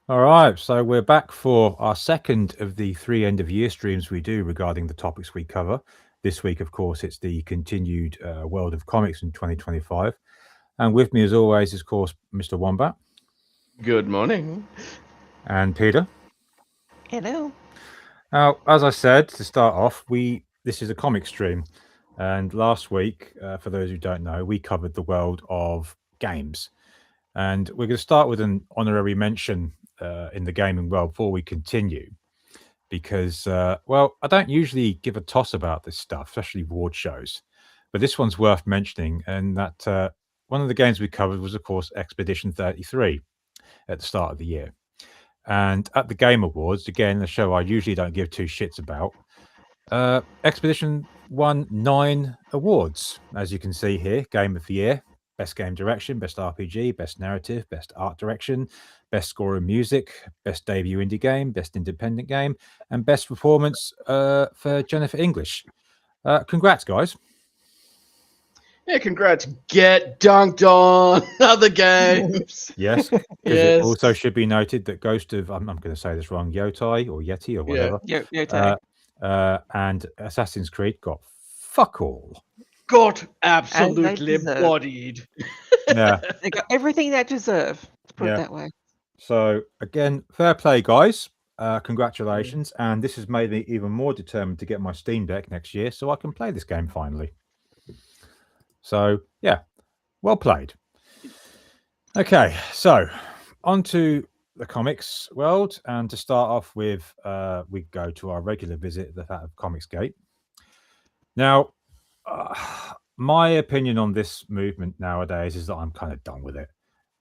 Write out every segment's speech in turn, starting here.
All right, so we're back for our second of the three end of year streams we do regarding the topics we cover. This week, of course, it's the continued world of comics in 2025. And with me, as always, is, of course, Mr. Wombat Good morning. and Peter. Hello. Now, as I said to start off, this is a comic stream. And last week, for those who don't know, we covered the world of games. And we're going to start with an honorary mention in the gaming world before we continue. Because, well, I don't usually give a toss about this stuff, especially award shows. But this one's worth mentioning. And that one of the games we covered was, of course, Expedition 33 at the start of the year. And at the Game Awards, again, the show I usually don't give two shits about, Expedition won 9 awards, as you can see here. Game of the Year, Best Game Direction, Best RPG, Best Narrative, Best Art Direction, Best Score and Music, Best Debut Indie Game, Best Independent Game, and Best Performance for Jennifer English. Congrats, guys. Yeah, congrats. Get dunked on other games. Yes, because it Yes. also should be noted that Ghost of, I'm going to say this wrong, Yotai or Yeti or whatever, Yo, tag. and Assassin's Creed got fuck all. Got absolutely deserve. bodied. Yeah. They got everything they deserve. Let's put Yeah. it that way. So again, fair play, guys. Congratulations, and this has made me even more determined to get my Steam Deck next year so I can play this game finally. So yeah, well played. Okay, so on to the comics world, and to start off with, we go to our regular visit, that of Comicsgate. Now, my opinion on this movement nowadays is that I'm kind of done with it.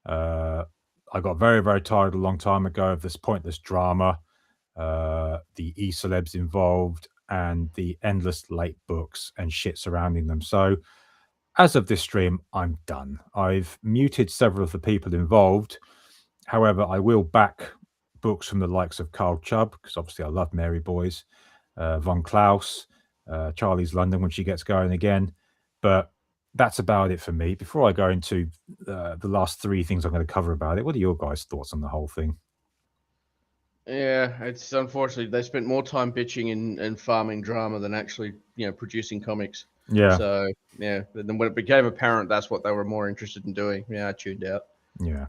I got very, very tired a long time ago of this pointless drama, the e-celebs involved, and the endless late books and shit surrounding them. So, as of this stream, I'm done. I've muted several of the people involved. However, I will back books from the likes of Carl Chubb, because obviously I love Mary Boys, Von Klaus, Charlie's London when she gets going again. But that's about it for me. Before I go into the last three things I'm going to cover about it, what are your guys' thoughts on the whole thing? Yeah, it's unfortunately they spent more time bitching and farming drama than actually, producing comics. Yeah, So yeah, but then when it became apparent that's what they were more interested in doing, yeah, I tuned out. yeah,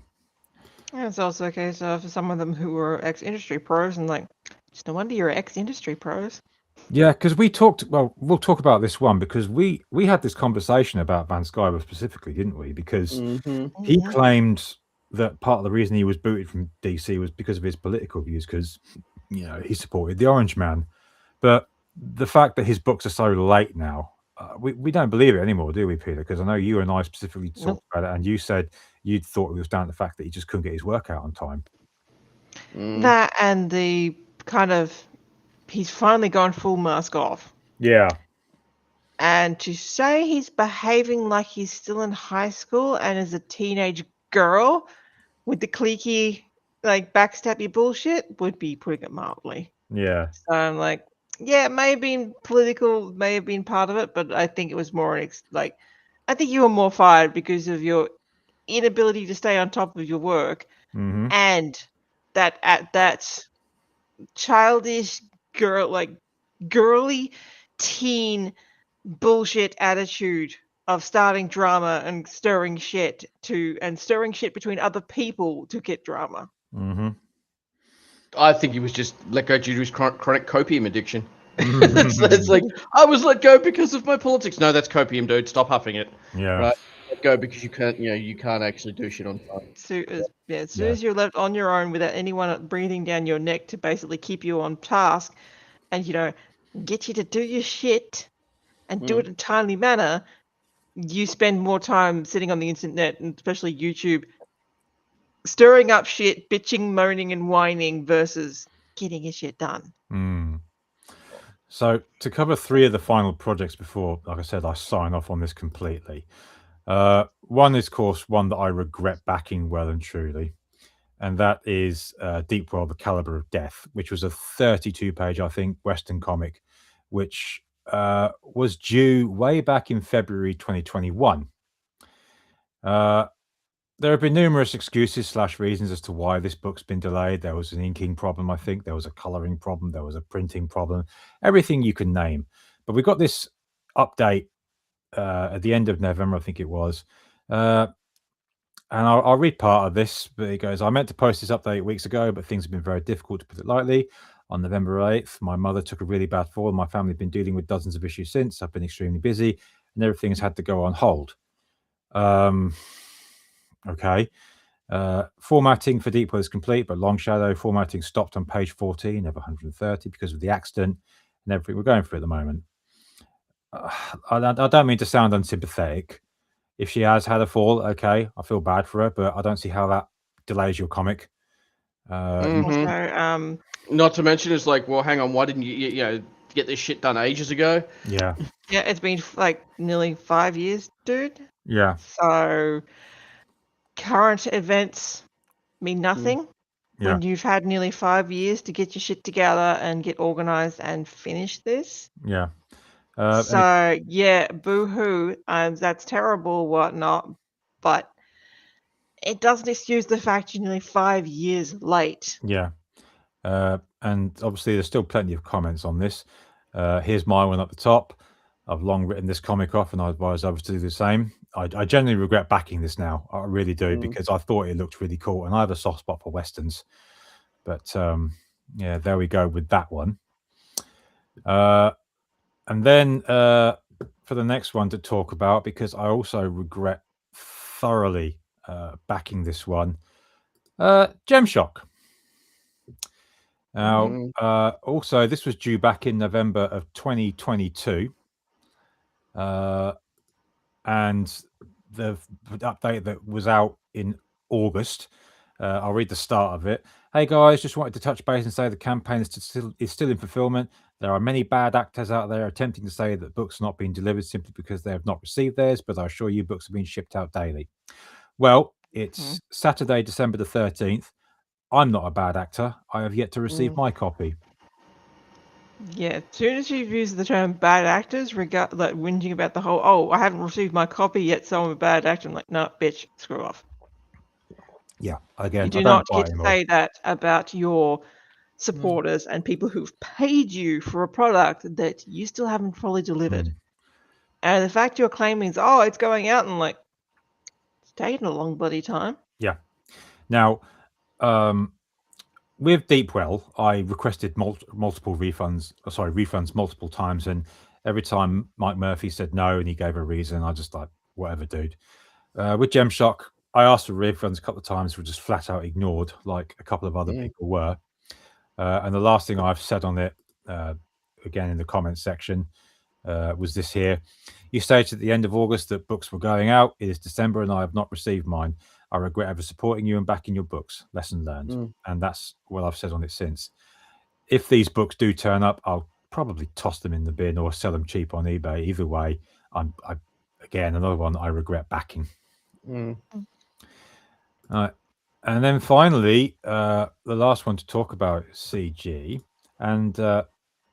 And it's also a case of some of them who were ex-industry pros and like, it's no wonder you're ex-industry pros. yeah. Because we talked. Well, we'll talk about this one because we had this conversation about Van Sciver specifically, didn't we? Because Mm-hmm. he Mhm. claimed that part of the reason he was booted from DC was because of his political views, because he supported the Orange Man. But the fact that his books are so late now, we don't believe it anymore, do we, Peter? Because I know you and I specifically talked about it, and you said you thought it was down to the fact that he just couldn't get his work out on time. That and the kind of, he's finally gone full mask off. Yeah, And to say he's behaving like he's still in high school and is a teenage girl with the cliquey, like backstabby bullshit would be putting it mildly. yeah, So I'm like, yeah, it may have been political, may have been part of it, but I think it was more like, I think you were more fired because of your inability to stay on top of your work hmm and that childish girl, like girly teen bullshit attitude of starting drama and stirring shit between other people to get drama. hmm I think he was just let go due to his chronic copium addiction. It's like I was let go because of my politics. No, that's copium, dude. Stop huffing it. Yeah, Right. Let go because you can't actually do shit on time. So as soon Yeah. as you're left on your own without anyone breathing down your neck to basically keep you on task and get you to do your shit and do it in a timely manner, you spend more time sitting on the internet and especially YouTube stirring up shit, bitching, moaning, and whining versus getting your shit done. Mm. So to cover three of the final projects before, like I said, I sign off on this completely. One is, of course, one that I regret backing well and truly, and that is Deep World: The Caliber of Death, which was a 32-page, I think, Western comic, which was due way back in February 2021. The there have been numerous excuses / reasons as to why this book's been delayed. There was an inking problem, I think. There was a colouring problem. There was a printing problem. Everything you can name. But we got this update at the end of November, I think it was. And I'll read part of this, but it goes, I meant to post this update weeks ago, but things have been very difficult, to put it lightly. On November 8th, my mother took a really bad fall. My family have been dealing with dozens of issues since. I've been extremely busy, and everything has had to go on hold. Okay. Formatting for Deepwell is complete, but Long Shadow formatting stopped on page 14 of 130 because of the accident and everything we're going through at the moment. I don't mean to sound unsympathetic. If she has had a fall, okay, I feel bad for her, but I don't see how that delays your comic. Also, Not to mention, it's like, well, hang on, why didn't you get this shit done ages ago? Yeah. yeah, it's been like nearly 5 years, dude. Yeah. So current events mean nothing Yeah. when you've had nearly 5 years to get your shit together and get organized and finish this. Yeah. So yeah, boo-hoo. That's terrible, whatnot, but it doesn't excuse the fact you're nearly 5 years late. Yeah. And obviously there's still plenty of comments on this. Here's my one at the top. I've long written this comic off and I advise others to do the same. I genuinely regret backing this now. I really do, because I thought it looked really cool and I have a soft spot for Westerns. But yeah, there we go with that one. And then for the next one to talk about, because I also regret thoroughly backing this one, Gemshock. Now, also, this was due back in November of 2022. And the update that was out in August, I'll read the start of it. Hey guys, just wanted to touch base and say the campaign is still in fulfillment. There are many bad actors out there attempting to say that books are not being delivered simply because they have not received theirs, but I assure you books are being shipped out daily. Well, it's Saturday, December the 13th. I'm not a bad actor. I have yet to receive my copy. Yeah, as soon as you've used the term bad actors, like whinging about the whole, I haven't received my copy yet, so I'm a bad actor. I'm like, no, bitch, screw off. Yeah, again, You do I don't not buy get it to anymore. say that about your supporters and people who've paid you for a product that you still haven't fully delivered. And the fact you're claiming is, oh, it's going out, and like, it's taken a long bloody time. Yeah. Now, with Deepwell, I requested multiple refunds multiple times, and every time Mike Murphy said no and he gave a reason, I just like, whatever, dude. With Gemshock, I asked for refunds a couple of times, were just flat out ignored, like a couple of other people were. And the last thing I've said on it, again in the comments section, was this here. You stated at the end of August that books were going out. It is December and I have not received mine. I regret ever supporting you and backing your books. Lesson learned. And that's what I've said on it since. If these books do turn up, I'll probably toss them in the bin or sell them cheap on eBay. Either way, again, another one I regret backing. And then finally, the last one to talk about is CG. And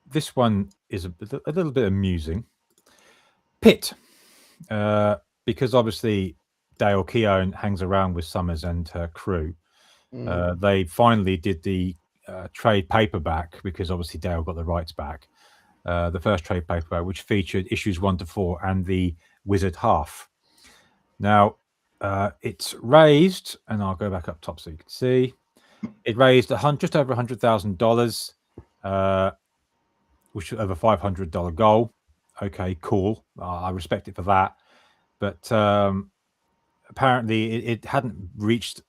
this one is a little bit amusing. Pitt. Because obviously Dale Keown hangs around with Summers and her crew. They finally did the trade paperback, because obviously Dale got the rights back. The first trade paperback, which featured issues 1 to 4 and the Wizard half. Now, it's raised, and I'll go back up top so you can see. It raised just over $100,000, which is over $500 goal. Okay, cool. I respect it for that. But apparently it hadn't reached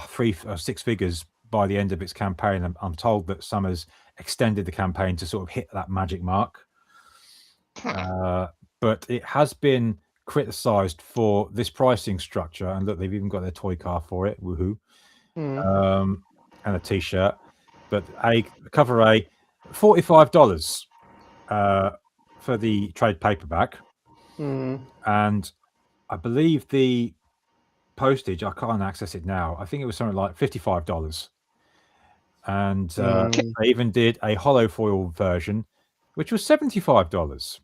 3 or 6 figures by the end of its campaign. I'm told that Summers extended the campaign to sort of hit that magic mark. But it has been criticized for this pricing structure, and look, they've even got their toy car for it. Woohoo. And a t-shirt. But cover A, $45 for the trade paperback. And I believe the postage, I can't access it now, I think it was something like $55. And they even did a hollow foil version, which was $75.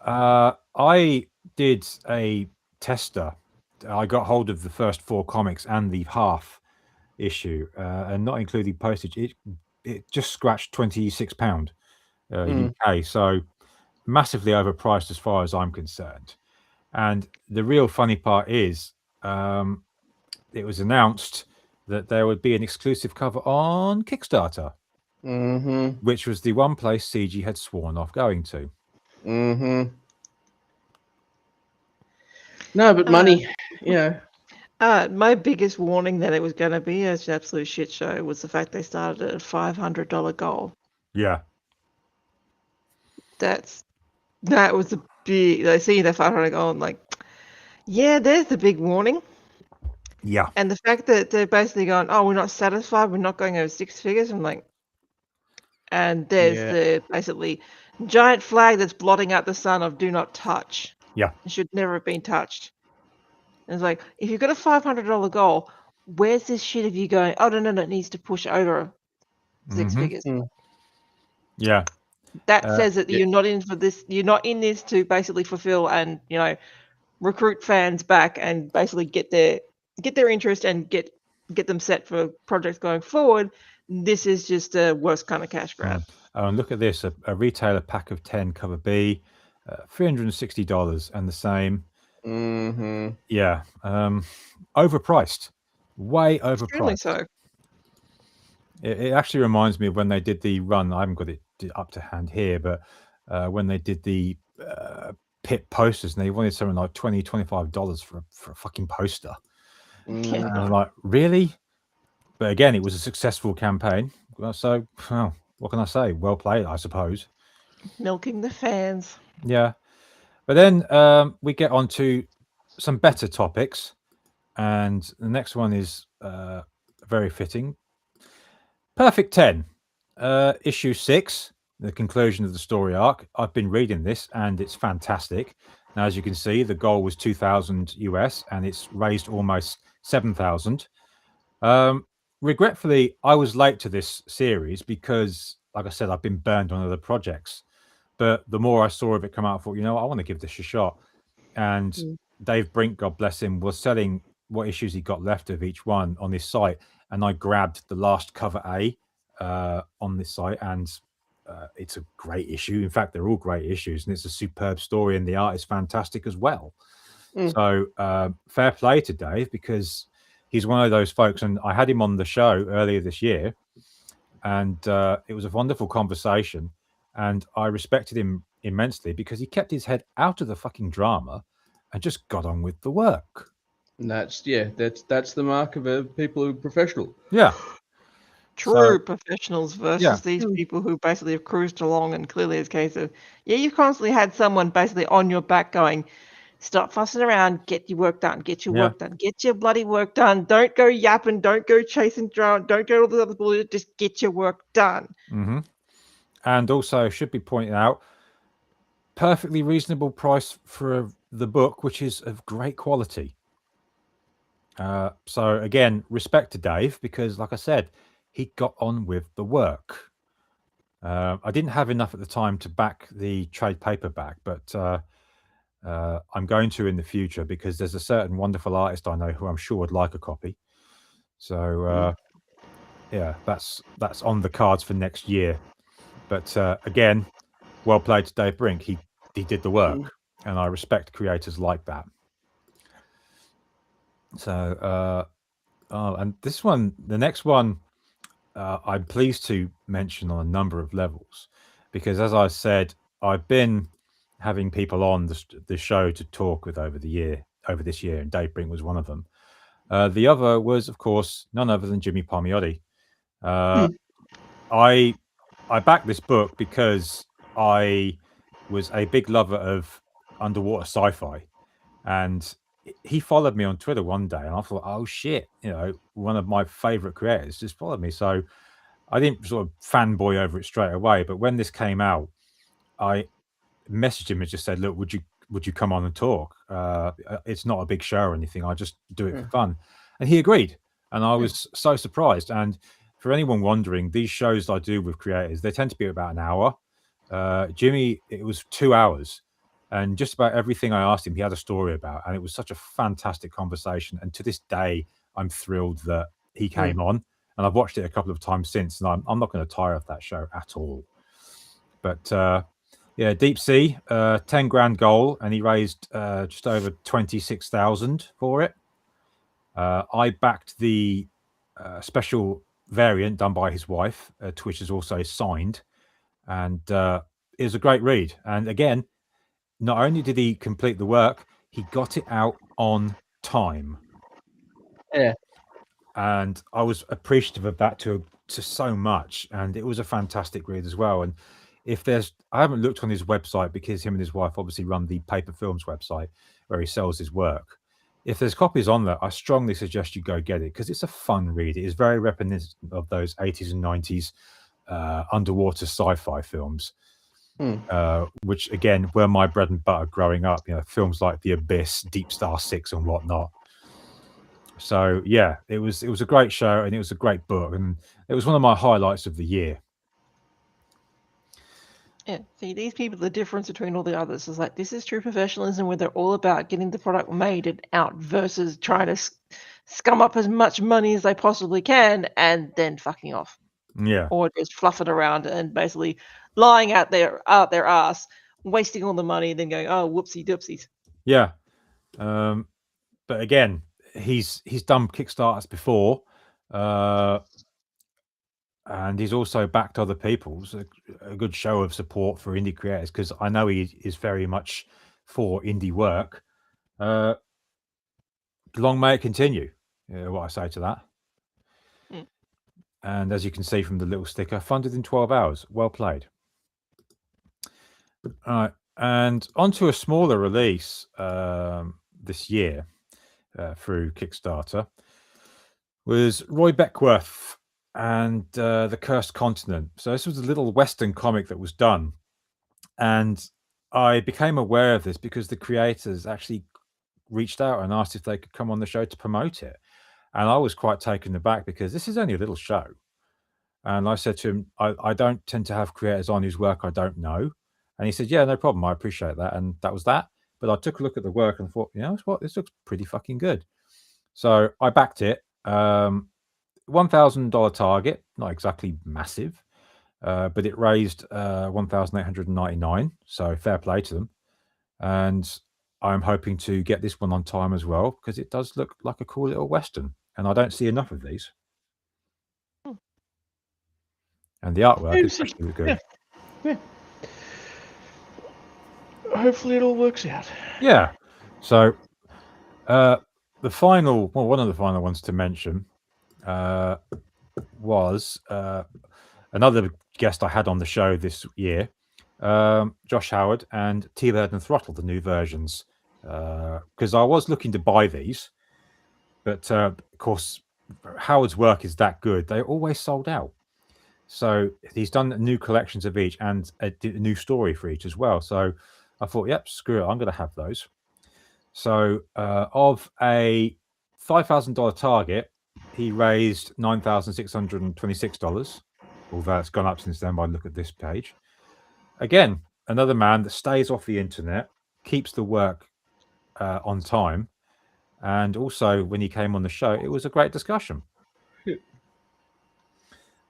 I did a tester I got hold of the first 4 comics and the half issue, and not including postage, it just scratched £26 UK. So massively overpriced as far as I'm concerned. And the real funny part is, it was announced that there would be an exclusive cover on Kickstarter, which was the one place CG had sworn off going to. No, but money, My biggest warning that it was going to be an absolute shit show was the fact they started at a $500 goal. Yeah. That was the big. They see that $500 goal and like, yeah, there's the big warning. Yeah. And the fact that they're basically going, oh, we're not satisfied, we're not going over 6 figures. I'm like, and there's the basically giant flag that's blotting out the sun of do not touch. Yeah. It should never have been touched. And it's like, if you've got a $500 goal, where's this shit of you going, oh, no, it needs to push over 6 figures. Yeah. That says that you're not in for this. You're not in this to basically fulfill and, recruit fans back and basically get their interest and get them set for projects going forward. This is just a worst kind of cash grab. Oh, and look at this, a retailer pack of 10 cover B, $360 and the same. Yeah. Overpriced. Way overpriced. Extremely so. It actually reminds me of when they did the run. I haven't got it up to hand here, but when they did the pit posters and they wanted something like $20, $25 for a fucking poster. And I'm like, really? But again, it was a successful campaign. So, well, what can I say? Well played, I suppose. Milking the fans. Yeah. But then we get on to some better topics. And the next one is very fitting. Perfect 10, issue 6, the conclusion of the story arc. I've been reading this and it's fantastic. Now, as you can see, the goal was 2,000 US and it's raised almost 7,000. Regretfully, I was late to this series because, like I said, I've been burned on other projects. But the more I saw of it come out, I thought, I want to give this a shot. And Dave Brink, God bless him, was selling what issues he got left of each one on his site. And I grabbed the last cover A on this site, and it's a great issue. In fact, they're all great issues, and it's a superb story, and the art is fantastic as well. So fair play to Dave, because he's one of those folks, and I had him on the show earlier this year, and it was a wonderful conversation, and I respected him immensely because he kept his head out of the fucking drama and just got on with the work. And that's the mark of people who are professional. Yeah. True professionals versus these people who basically have cruised along, and clearly it's a case of, you've constantly had someone basically on your back going, stop fussing around, get your work done, get your work done, get your bloody work done. Don't go yapping, don't go chasing drone, don't go all the other bullshit, just get your work done. And also should be pointed out, perfectly reasonable price for the book, which is of great quality. So again, respect to Dave, because like I said, he got on with the work. I didn't have enough at the time to back the trade paperback, but I'm going to in the future, because there's a certain wonderful artist I know who I'm sure would like a copy. So that's on the cards for next year. But again, well played to Dave Brink. He did the work, and I respect creators like that. So, and this one, the next one, I'm pleased to mention on a number of levels, because as I said, I've been having people on the show to talk with over this year, and Dave Brink was one of them. The other was, of course, none other than Jimmy Palmiotti. I backed this book because I was a big lover of underwater sci-fi, and he followed me on Twitter one day, and I thought, oh shit, one of my favorite creators just followed me. So I didn't sort of fanboy over it straight away, but when this came out, I messaged him and just said, look, would you come on and talk? It's not a big show or anything, I just do it for fun. And he agreed, and I was so surprised. And for anyone wondering, these shows I do with creators, they tend to be about an hour. Jimmy, it was 2 hours, And just about everything I asked him, he had a story about, and it was such a fantastic conversation. And to this day, I'm thrilled that he came on, and I've watched it a couple of times since, and I'm not going to tire of that show at all. But yeah, Deep Sea, 10 grand goal, and he raised just over 26,000 for it. I backed the special variant done by his wife, which is also signed, and it was a great read. And again, not only did he complete the work, he got it out on time. Yeah. And I was appreciative of that to so much. And it was a fantastic read as well. And if I haven't looked on his website because him and his wife obviously run the Paper Films website where he sells his work. If there's copies on there, I strongly suggest you go get it because it's a fun read. It is very reminiscent of those 80s and 90s underwater sci-fi films. Which again were my bread and butter growing up, films like The Abyss, Deep Star 6 and whatnot. So yeah, it was a great show and it was a great book, and it was one of my highlights of the year. Yeah, see, these people, the difference between all the others is like, this is true professionalism where they're all about getting the product made and out versus trying to scum up as much money as they possibly can and then fucking off. Yeah. Or just fluffing around and basically lying out their ass, wasting all the money, then going, oh, whoopsie doopsies. Yeah. But again, he's done Kickstarters before, and he's also backed other people's a good show of support for indie creators, because I know he is very much for indie work. Long may it continue. What I say to that. And as you can see from the little sticker, funded in 12 hours. Well played. All right. And onto a smaller release this year through Kickstarter was Roy Beckworth and The Cursed Continent. So this was a little Western comic that was done. And I became aware of this because the creators actually reached out and asked if they could come on the show to promote it. And I was quite taken aback because this is only a little show. And I said to him, I don't tend to have creators on whose work I don't know. And he said, yeah, no problem. I appreciate that. And that was that. But I took a look at the work and thought, what? This looks pretty fucking good. So I backed it. $1,000 target, not exactly massive, but it raised $1,899. So fair play to them. And I'm hoping to get this one on time as well, because it does look like a cool little Western. And I don't see enough of these. And the artwork is actually good. Yeah. Hopefully it all works out. Yeah. So one of the final ones to mention was another guest I had on the show this year, Josh Howard and T-Bird and Throttle, the new versions, because I was looking to buy these, but of course Howard's work is that good, they're always sold out. So he's done new collections of each and a new story for each as well. So I thought, yep, screw it, I'm going to have those. So of a $5,000 target, he raised $9,626, although it's gone up since then by look at this page. Again, another man that stays off the internet, keeps the work on time, and also when he came on the show, it was a great discussion.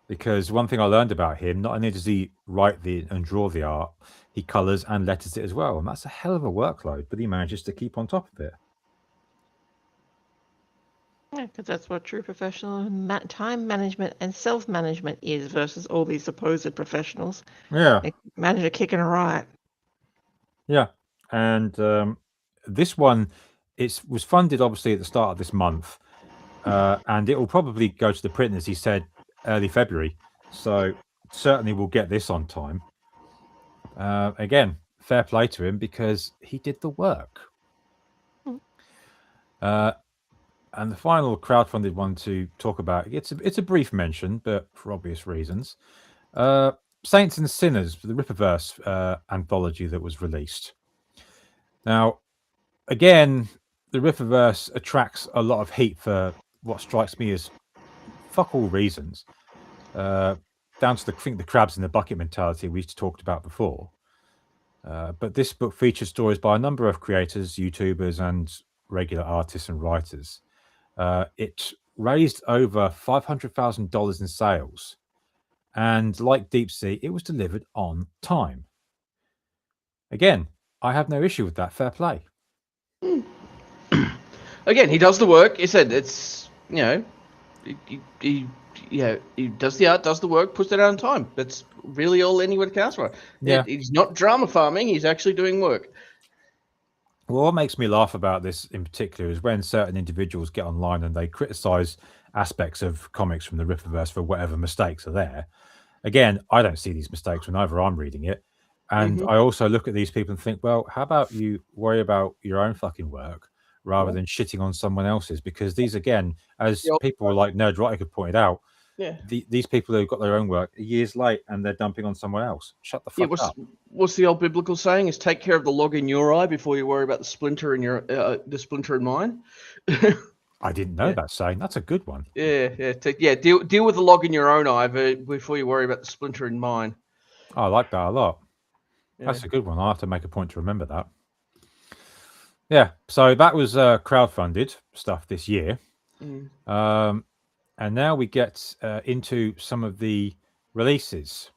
Because one thing I learned about him, not only does he write and draw the art, he colors and letters it as well. And that's a hell of a workload, but he manages to keep on top of it. Yeah, because that's what true professional time management and self-management is versus all these supposed professionals. Yeah. They manage a kick and a riot. Yeah. And this one, was funded obviously at the start of this month. And it will probably go to the print, as he said, early February. So certainly we'll get this on time. Again, fair play to him because he did the work. And the final crowdfunded one to talk about, it's a brief mention, but for obvious reasons. Saints and Sinners, the Rippaverse anthology that was released. Now, again, the Rippaverse attracts a lot of heat for what strikes me as fuck all reasons. Down to the crabs in the bucket mentality we talked about before. But this book features stories by a number of creators, YouTubers, and regular artists and writers. It raised over $500,000 in sales. And like Deep Sea, it was delivered on time. Again, I have no issue with that. Fair play. Again, he does the work. He said it's, he does the art, does the work, puts it out on time. That's really all anyone can ask for. Yeah. He's not drama farming. He's actually doing work. Well, what makes me laugh about this in particular is when certain individuals get online and they criticize aspects of comics from the Rippaverse for whatever mistakes are there. Again, I don't see these mistakes whenever I'm reading it. And I also look at these people and think, well, how about you worry about your own fucking work rather than shitting on someone else's? Because these, again, as people like Nerdrotic have pointed out, these people who've got their own work are years late and they're dumping on someone else. Shut the fuck up. What's the old biblical saying? Is take care of the log in your eye before you worry about the splinter in your the splinter in mine. I didn't know that saying. That's a good one. Deal with the log in your own eye before you worry about the splinter in mine. I like that a lot. That's a good one. I'll have to make a point to remember that. Yeah, so that was crowdfunded stuff this year. And now we get into some of the releases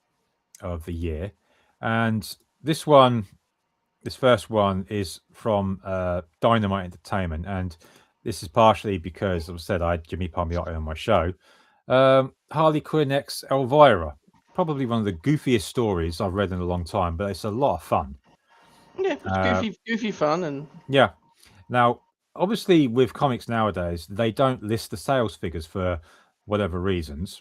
of the year. And this first one is from Dynamite Entertainment. And this is partially because, as I said, I had Jimmy Palmiotti on my show. Harley Quinn x Elvira. Probably one of the goofiest stories I've read in a long time, but it's a lot of fun. Yeah, it's goofy fun. And yeah. Now, obviously, with comics nowadays, they don't list the sales figures for whatever reasons.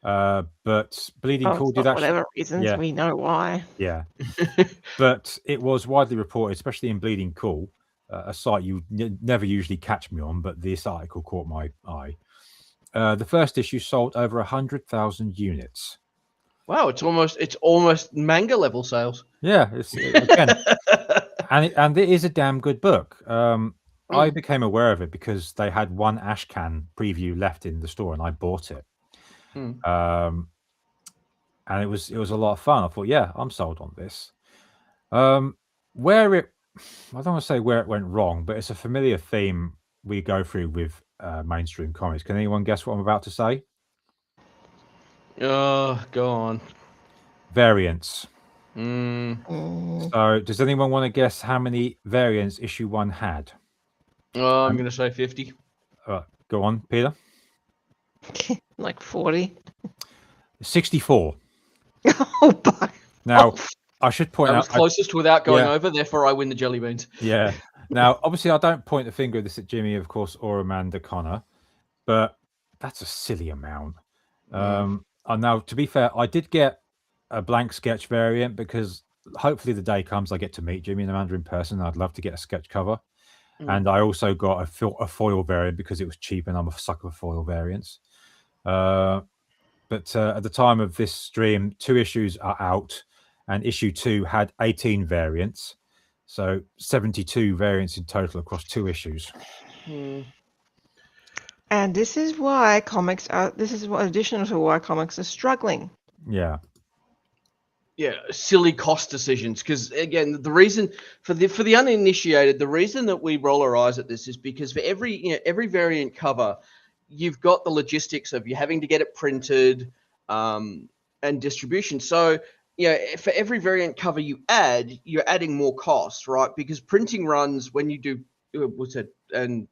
But Bleeding Cool did actually. Whatever reasons, we know why. Yeah. But it was widely reported, especially in Bleeding Cool, a site you never usually catch me on, but this article caught my eye. The first issue sold over 100,000 units. Wow, it's almost manga level sales. Yeah, again, and it is a damn good book. I became aware of it because they had one Ashcan preview left in the store, and I bought it. And it was a lot of fun. I thought, yeah, I'm sold on this. I don't want to say where it went wrong, but it's a familiar theme we go through with mainstream comics. Can anyone guess what I'm about to say? Oh, go on. Variants. So, does anyone want to guess how many variants issue 1 had? I'm going to say 50. Go on, Peter. Like 40. 64. Oh, fuck. Now, I should point out. I was closest without going over, therefore I win the jelly beans. Yeah. Now, obviously, I don't point the finger of this at Jimmy, of course, or Amanda Connor, but that's a silly amount. And now, to be fair, I did get a blank sketch variant because hopefully the day comes I get to meet Jimmy and Amanda in person. I'd love to get a sketch cover. And I also got a foil variant because it was cheap and I'm a sucker for foil variants. But at the time of this stream, 2 issues are out and issue 2 had 18 variants. So 72 variants in total across 2 issues. And this is why comics are. This is what additional to why comics are struggling. Yeah. Yeah, silly cost decisions. Because again, the reason for the uninitiated, the reason that we roll our eyes at this is because for every variant cover, you've got the logistics of you having to get it printed and distribution. So for every variant cover you add, you're adding more costs, right? Because printing runs when you do and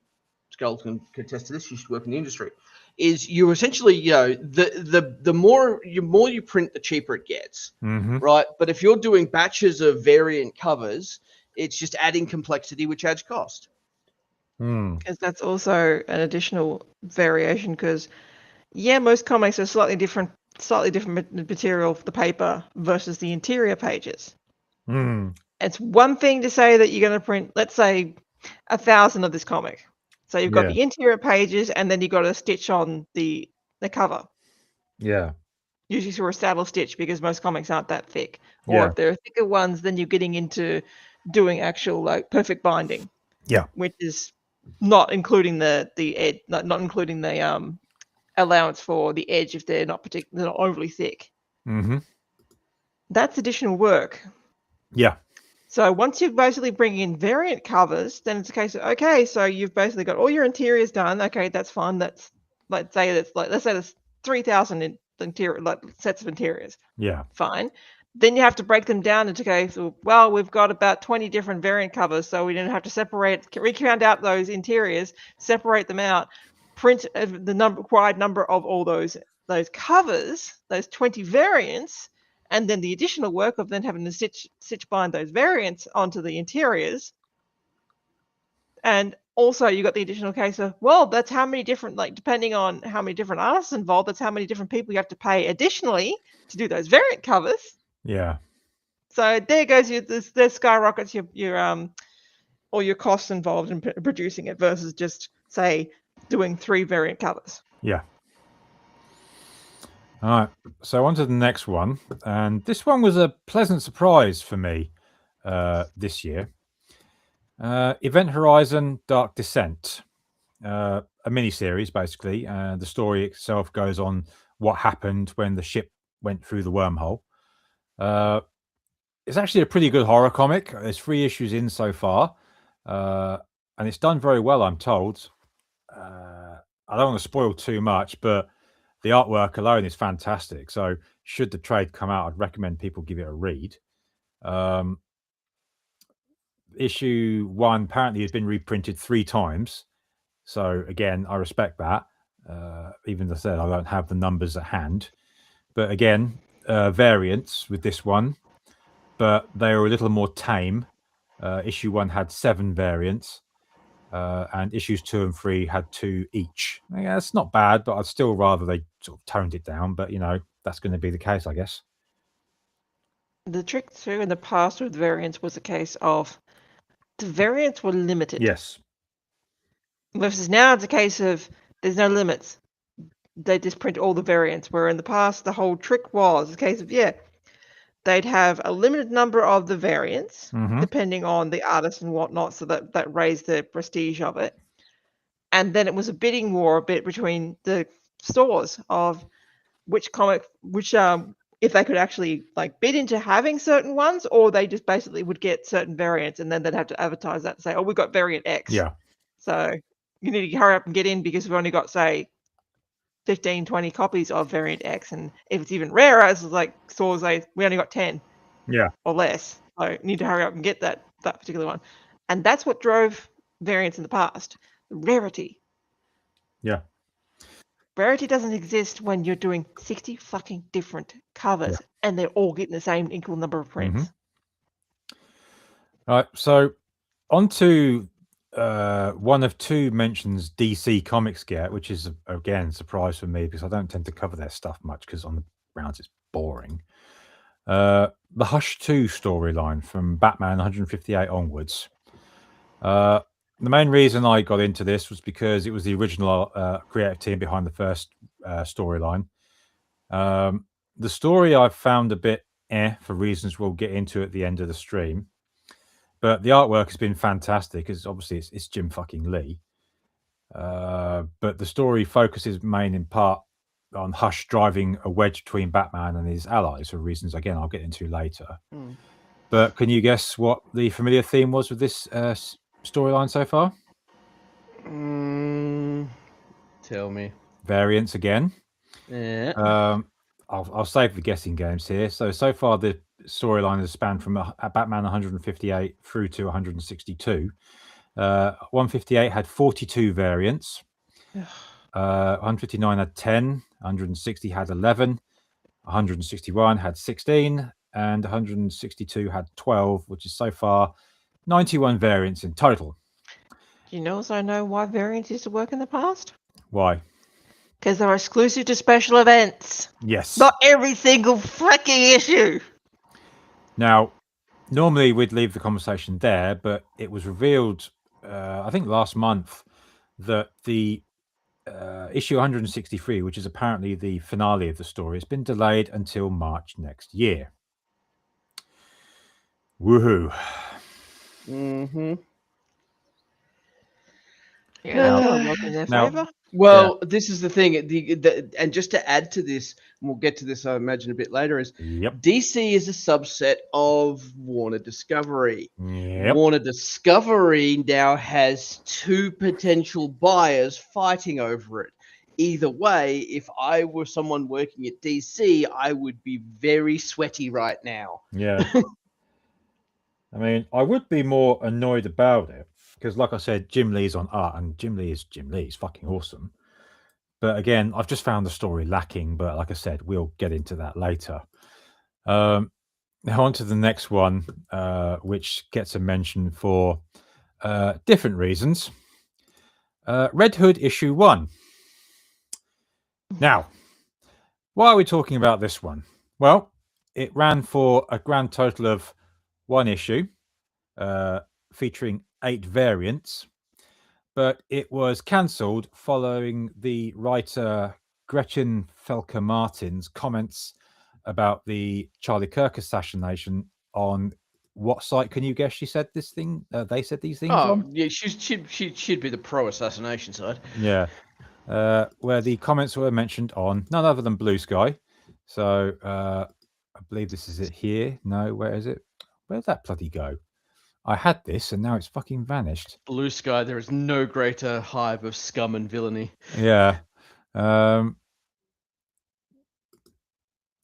Skeleton can attest to this, used to work in the industry, is you essentially, the more you print, the cheaper it gets, right? But if you're doing batches of variant covers, it's just adding complexity, which adds cost. Because that's also an additional variation. Because most comics are slightly different material for the paper versus the interior pages. It's one thing to say that you're going to print, let's say, 1,000 of this comic. So you've got the interior pages, and then you've got to stitch on the cover. Yeah. Usually through a saddle stitch because most comics aren't that thick. Or if they're thicker ones, then you're getting into doing actual perfect binding. Yeah. Which is not including the edge, not including the allowance for the edge if they're not overly thick. That's additional work. Yeah. So once you basically bring in variant covers, then it's a case of, okay, so you've basically got all your interiors done. Okay, that's fine. Let's say there's 3,000 interior sets of interiors. Yeah. Fine. Then you have to break them down into case. Well, we've got about 20 different variant covers, so we didn't have to recount out those interiors, separate them out, print the required number of all those covers, those 20 variants, and then the additional work of then having to stitch bind those variants onto the interiors. And also you got the additional case of, well, that's how many different, depending on how many different artists involved, that's how many different people you have to pay additionally to do those variant covers. Yeah. So there goes there skyrockets your all your costs involved in producing it versus just, say, doing 3 variant covers. Yeah. All right. So on to the next one. And this one was a pleasant surprise for me this year. Event Horizon Dark Descent. A mini-series, basically. The story itself goes on what happened when the ship went through the wormhole. It's actually a pretty good horror comic. There's 3 issues in so far. And it's done very well, I'm told. I don't want to spoil too much, but the artwork alone is fantastic. So should the trade come out, I'd recommend people give it a read. Issue 1 apparently has been reprinted 3 times. So again, I respect that. Even as I said, I don't have the numbers at hand. But again, variants with this one, but they were a little more tame. Issue 1 had 7 variants, and issues 2 and 3 had 2 each. Yeah, it's not bad, but I'd still rather they sort of toned it down. But that's going to be the case, I guess. The trick too in the past with variants was a case of the variants were limited. Yes. Versus now it's a case of there's no limits. They just print all the variants. Where in the past the whole trick was a case of they'd have a limited number of the variants, depending on the artist and whatnot, so that raised the prestige of it. And then it was a bidding war a bit between the stores of which if they could actually bid into having certain ones, or they just basically would get certain variants, and then they'd have to advertise that and say, oh, we've got variant X. Yeah. So you need to hurry up and get in because we've only got, say, 15, 20 copies of variant X, and if it's even rarer, it's like stores say we only got 10 or less, so you need to hurry up and get that particular one. And that's what drove variants in the past, the rarity. Rarity doesn't exist when you're doing 60 fucking different covers and they're all getting the same equal number of prints. All right, so on to one of 2 mentions DC Comics get, which is again a surprise for me because I don't tend to cover their stuff much because on the grounds it's boring. The Hush 2 storyline from Batman 158 onwards. The main reason I got into this was because it was the original creative team behind the first storyline. The story I found a bit for reasons we'll get into at the end of the stream. But the artwork has been fantastic, because obviously it's Jim fucking Lee. But the story focuses in part on Hush driving a wedge between Batman and his allies for reasons, again, I'll get into later. But can you guess what the familiar theme was with this storyline so far? Tell me. Variants again. Yeah. I'll save the guessing games here. So far the storyline has spanned from Batman 158 through to 162. 158 had 42 variants. 159 had 10. 160 had 11. 161 had 16. And 162 had 12, which is so far 91 variants in total. Do you also know why variants used to work in the past? Why? Because they're exclusive to special events. Yes. Not every single freaking issue. Now, normally we'd leave the conversation there, but it was revealed, I think last month, that the issue 163, which is apparently the finale of the story, has been delayed until March next year. Woohoo. Yeah, that's going to work in their Now- favour. Well, this is the thing. And just to add to this, and we'll get to this, I imagine, a bit later, is Yep. DC is a subset of Warner Discovery. Yep. Warner Discovery now has two potential buyers fighting over it. Either way, if I were someone working at DC, I would be very sweaty right now. Yeah. I mean, I would be more annoyed about it because, like I said, Jim Lee's on art, and Jim Lee is Jim Lee. He's fucking awesome. But again, I've just found the story lacking. But like I said, we'll get into that later. Now on to the next one, which gets a mention for different reasons. Red Hood issue 1. Now, why are we talking about this one? Well, it ran for a grand total of 1 issue, featuring 8 variants, but it was cancelled following the writer Gretchen Felker Martin's comments about the Charlie Kirk assassination on what site? Can you guess? She said this thing. They said these things Oh, on. yeah, she'd be the pro-assassination side. Yeah, where the comments were mentioned on none other than Blue Sky. So I believe this is it here. No, where is it? Where'd that bloody go? I had this and now it's fucking vanished. Blue Sky, there is no greater hive of scum and villainy. Yeah.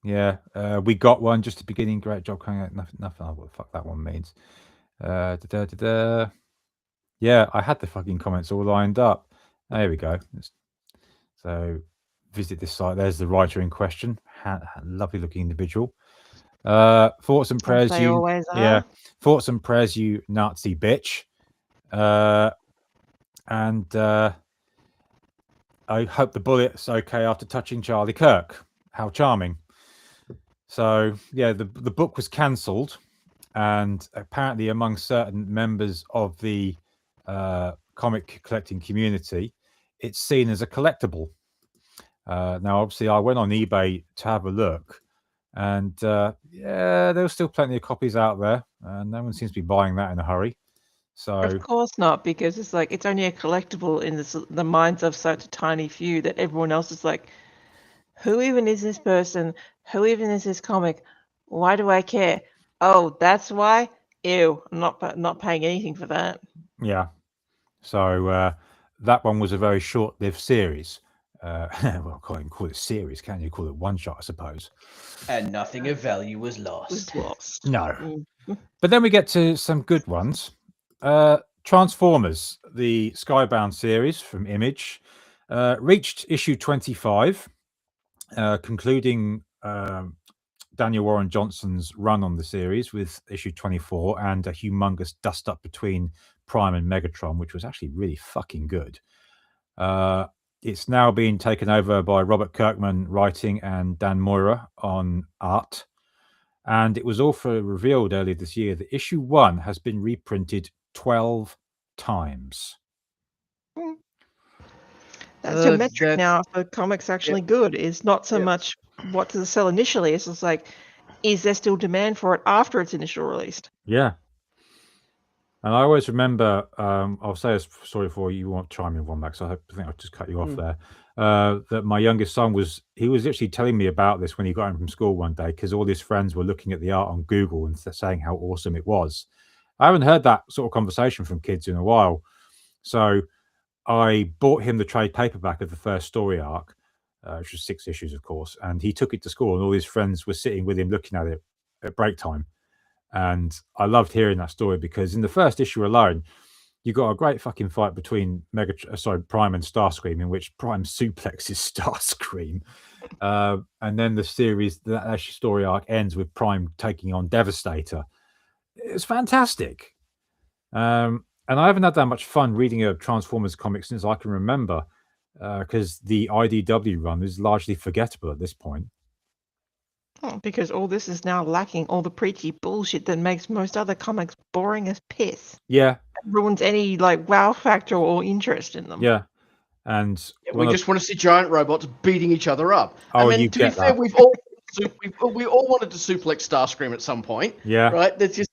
We got one just at the beginning. Great job coming out. Nothing. What the fuck that one means. Yeah, I had the fucking comments all lined up. There we go. So visit this site. There's the writer in question. Lovely looking individual. Thoughts and prayers, They you. always are. Yeah. Thoughts and prayers, you Nazi bitch. And I hope the bullet's okay after touching Charlie Kirk. How charming. So yeah, the book was cancelled, and apparently among certain members of the comic collecting community, it's seen as a collectible. Now, obviously, I went on eBay to have a look, and yeah, there were still plenty of copies out there. No one seems to be buying that in a hurry. So Of course not, because it's like it's only a collectible in the minds of such a tiny few that everyone else is like, who even is this person? Who even is this comic? Why do I care? Oh, that's why? Ew, I'm not paying anything for that. yeah, so that one was a very short-lived series. Well, I can't even call it a series, can you? Call it one shot, I suppose. And nothing of value was lost. Was lost. No. Mm. But then we get to some good ones. Transformers, the Skybound series from Image, reached issue 25, concluding Daniel Warren Johnson's run on the series with issue 24 and a humongous dust-up between Prime and Megatron, which was actually really fucking good. It's now being taken over by Robert Kirkman writing and Dan Moira on art. And it was also revealed earlier this year that issue 1 has been reprinted 12 times. That's your metric that's- now for comics actually good. Is not so much what does it sell initially. It's just like, is there still demand for it after its initial release? Yeah. And I always remember, I'll say this, sorry for you won't chime in one back, so I think I'll just cut you off there. That my youngest son was actually telling me about this when he got home from school one day, because all his friends were looking at the art on Google and saying how awesome it was. I haven't heard that sort of conversation from kids in a while. So I bought him the trade paperback of the first story arc, which was 6 issues, of course, and he took it to school and all his friends were sitting with him looking at it at break time. And I loved hearing that story because in the first issue alone, you got a great fucking fight between Prime and Starscream, in which Prime suplexes Starscream. And then the series, that story arc ends with Prime taking on Devastator. It's fantastic. And I haven't had that much fun reading a Transformers comic since I can remember, because the IDW run is largely forgettable at this point. Because all this is now lacking all the preachy bullshit that makes most other comics boring as piss. Yeah. It ruins any like wow factor or interest in them. Yeah. And we just want to see giant robots beating each other up. Oh, I mean, you to be get fair, that. we all wanted to suplex Starscream at some point. Yeah. Right? That's just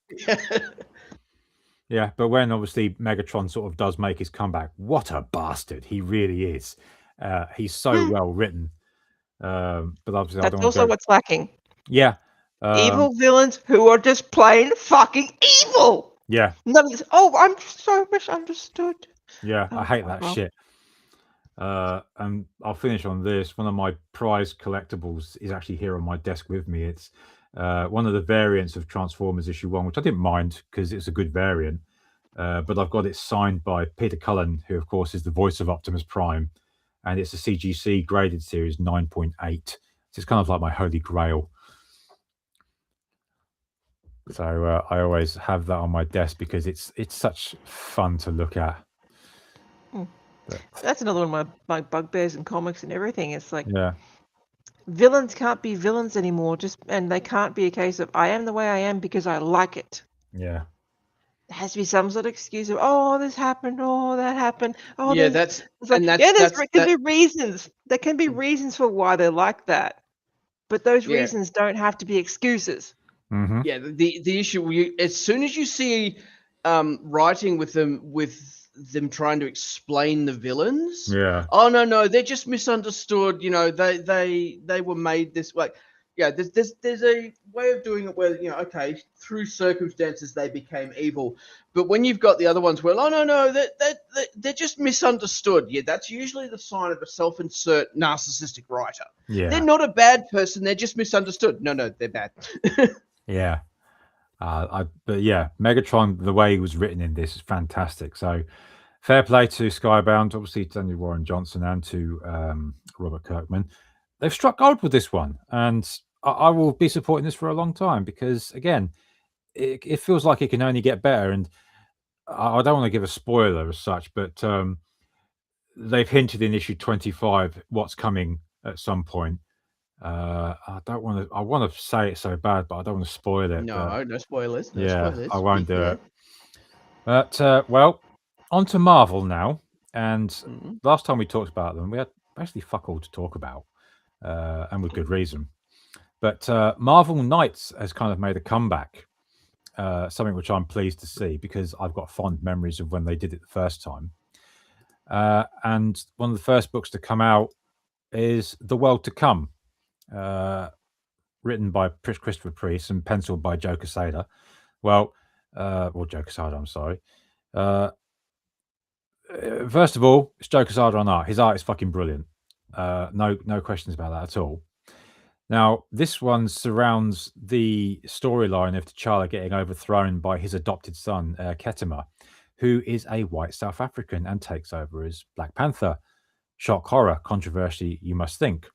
Yeah, but when obviously Megatron sort of does make his comeback, what a bastard he really is. He's so well written. But obviously, I That's don't want to also go. what's lacking. Yeah, Evil villains who are just plain fucking evil. yeah, None of this. Oh, I'm so misunderstood. yeah. I Oh, hate fuck that off. shit. And I'll finish on this. One of my prize collectibles is actually here on my desk with me. It's one of the variants of Transformers issue 1, which I didn't mind because it's a good variant. But I've got it signed by Peter Cullen, who of course is the voice of Optimus Prime, and it's a CGC graded series 9.8. So it's kind of like my holy grail. So I always have that on my desk because it's such fun to look at. But, That's another one of my bugbears in comics and everything. It's like yeah, villains can't be villains anymore. And they can't be a case of I am the way I am because I like it. yeah, There has to be some sort of excuse of this happened, that happened. Yeah, It's like, and that's there that's can that. be reasons. There can be reasons for why they're like that, but those Yeah. reasons don't have to be excuses. hmm Yeah, the issue as soon as you see writing with them trying to explain the villains. yeah, Oh no, they're just misunderstood. You know, they were made this way. Yeah, there's a way of doing it where, okay, through circumstances they became evil, but when you've got the other ones where, oh no, they're just misunderstood. Yeah, that's usually the sign of a self-insert narcissistic writer. yeah. They're not a bad person. They're just misunderstood. No, they're bad. Yeah. But yeah, Megatron, the way he was written in this is fantastic. So fair play to Skybound, obviously to Daniel Warren Johnson and to Robert Kirkman. They've struck gold with this one, and I will be supporting this for a long time because, again, it feels like it can only get better. And I don't want to give a spoiler as such, but they've hinted in issue 25 what's coming at some point. I don't want to. I want to say it so bad, but I don't want to spoil it. No spoilers. No yeah, spoilers. I won't do Yeah. it. But well, on to Marvel now. And Mhm. last time we talked about them, we had basically fuck all to talk about, and with good reason. But Marvel Knights has kind of made a comeback, something which I'm pleased to see because I've got fond memories of when they did it the first time. And one of the first books to come out is The World to Come, written by Christopher Priest and penciled by Joe Quesada. Well, Joe Quesada, I'm sorry. First of all, it's Joe Quesada on art. His art is fucking brilliant. No questions about that at all. Now, this one surrounds the storyline of T'Challa getting overthrown by his adopted son, Ketema, who is a white South African and takes over as Black Panther. Shock horror, controversy, you must think.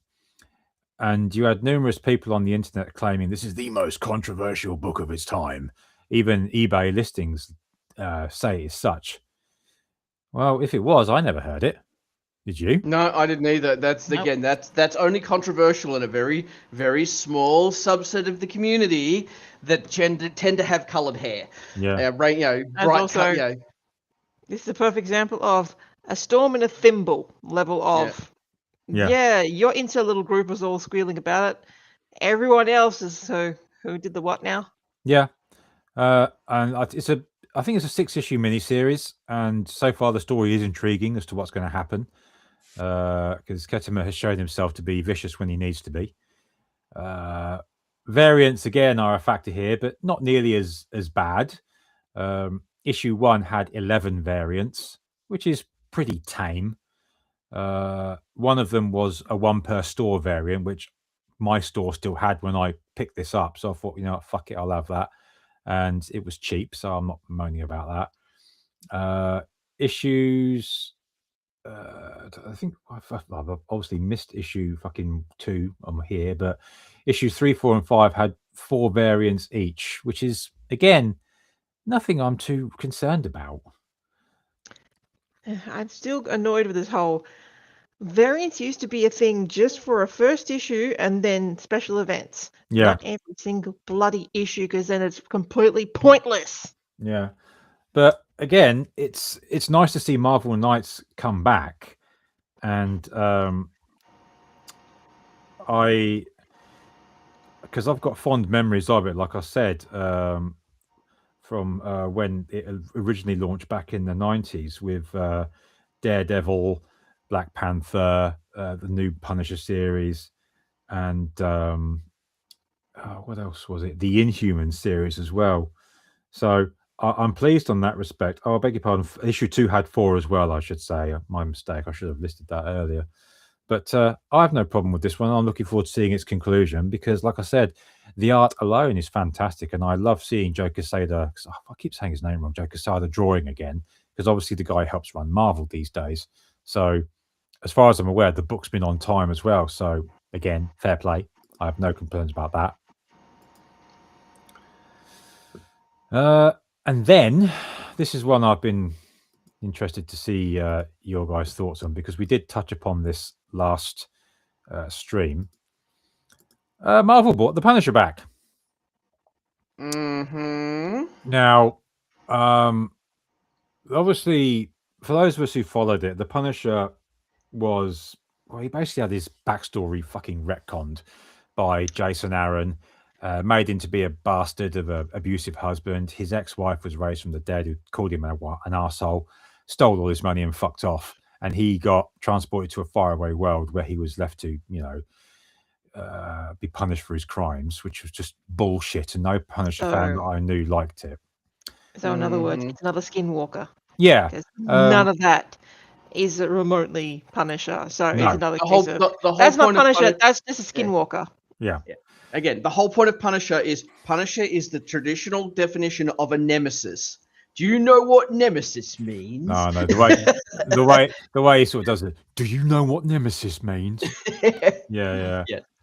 And you had numerous people on the internet claiming this is the most controversial book of its time. Even eBay listings say as such. Well, if it was, I never heard it. Did you? No, I didn't either. That's Nope. again, that's only controversial in a very, very small subset of the community that tend to have coloured hair. Yeah. Bright also- cut. This is a perfect example of a storm in a thimble level of. Yeah. Your inter little group was all squealing about it. Everyone else is who did the what now? Yeah. And I think it's a 6-issue miniseries, and so far the story is intriguing as to what's going to happen. Because Ketema has shown himself to be vicious when he needs to be. Variants again are a factor here, but not nearly as bad. Issue 1 had 11 variants, which is pretty tame. One of them was a 1 per store variant, which my store still had when I picked this up. So I thought, fuck it, I'll have that. And it was cheap, so I'm not moaning about that. Issues, I think I've obviously missed issue fucking 2 on here, but issues 3, 4, and 5 had 4 variants each, which is again nothing I'm too concerned about. I'm still annoyed with this whole variants used to be a thing just for a first issue and then special events. Yeah, Not every single bloody issue, because then it's completely pointless. yeah. But again, it's nice to see Marvel Knights come back, and because I've got fond memories of it, like I said, from when it originally launched back in the 90s with Daredevil, Black Panther, the new Punisher series, and what else was it? The Inhuman series as well. So I'm pleased on that respect. Oh, I beg your pardon. Issue 2 had 4 as well, I should say. My mistake. I should have listed that earlier. But I have no problem with this one. I'm looking forward to seeing its conclusion because, like I said, the art alone is fantastic. And I love seeing Joe Quesada. I keep saying his name wrong. Joe Quesada drawing again, because obviously the guy helps run Marvel these days. So as far as I'm aware, the book's been on time as well. So again, fair play. I have no complaints about that. And then this is one I've been interested to see your guys' thoughts on, because we did touch upon this last stream. Marvel bought the Punisher back. Now, obviously, for those of us who followed it, the Punisher was, well, he basically had his backstory fucking retconned by Jason Aaron, made him to be a bastard of an abusive husband. His ex-wife was raised from the dead, who called him an arsehole, stole all his money and fucked off. And he got transported to a faraway world where he was left to, be punished for his crimes, which was just bullshit. And no Punisher fan that I knew liked it. So in other words, it's another Skinwalker. Yeah. Because none of that is remotely Punisher. So No. it's another The case whole, of, the whole that's not point of Punisher, that's just a Skinwalker. Yeah. Again, the whole point of Punisher is the traditional definition of a nemesis. Do you know what nemesis means? No, the way he sort of does it. Do you know what nemesis means? Yeah.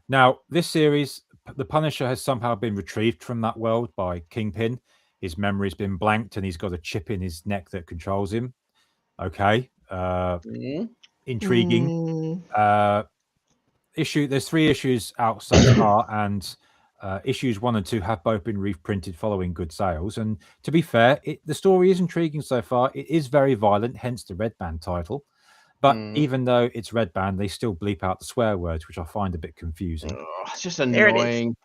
Now, this series, the Punisher has somehow been retrieved from that world by Kingpin. His memory's been blanked, and he's got a chip in his neck that controls him. Okay, intriguing. There's 3 issues out so far, and issues 1 and 2 have both been reprinted following good sales. And to be fair, the story is intriguing so far. It is very violent, hence the Red Band title. But even though it's Red Band, they still bleep out the swear words, which I find a bit confusing. It's just annoying.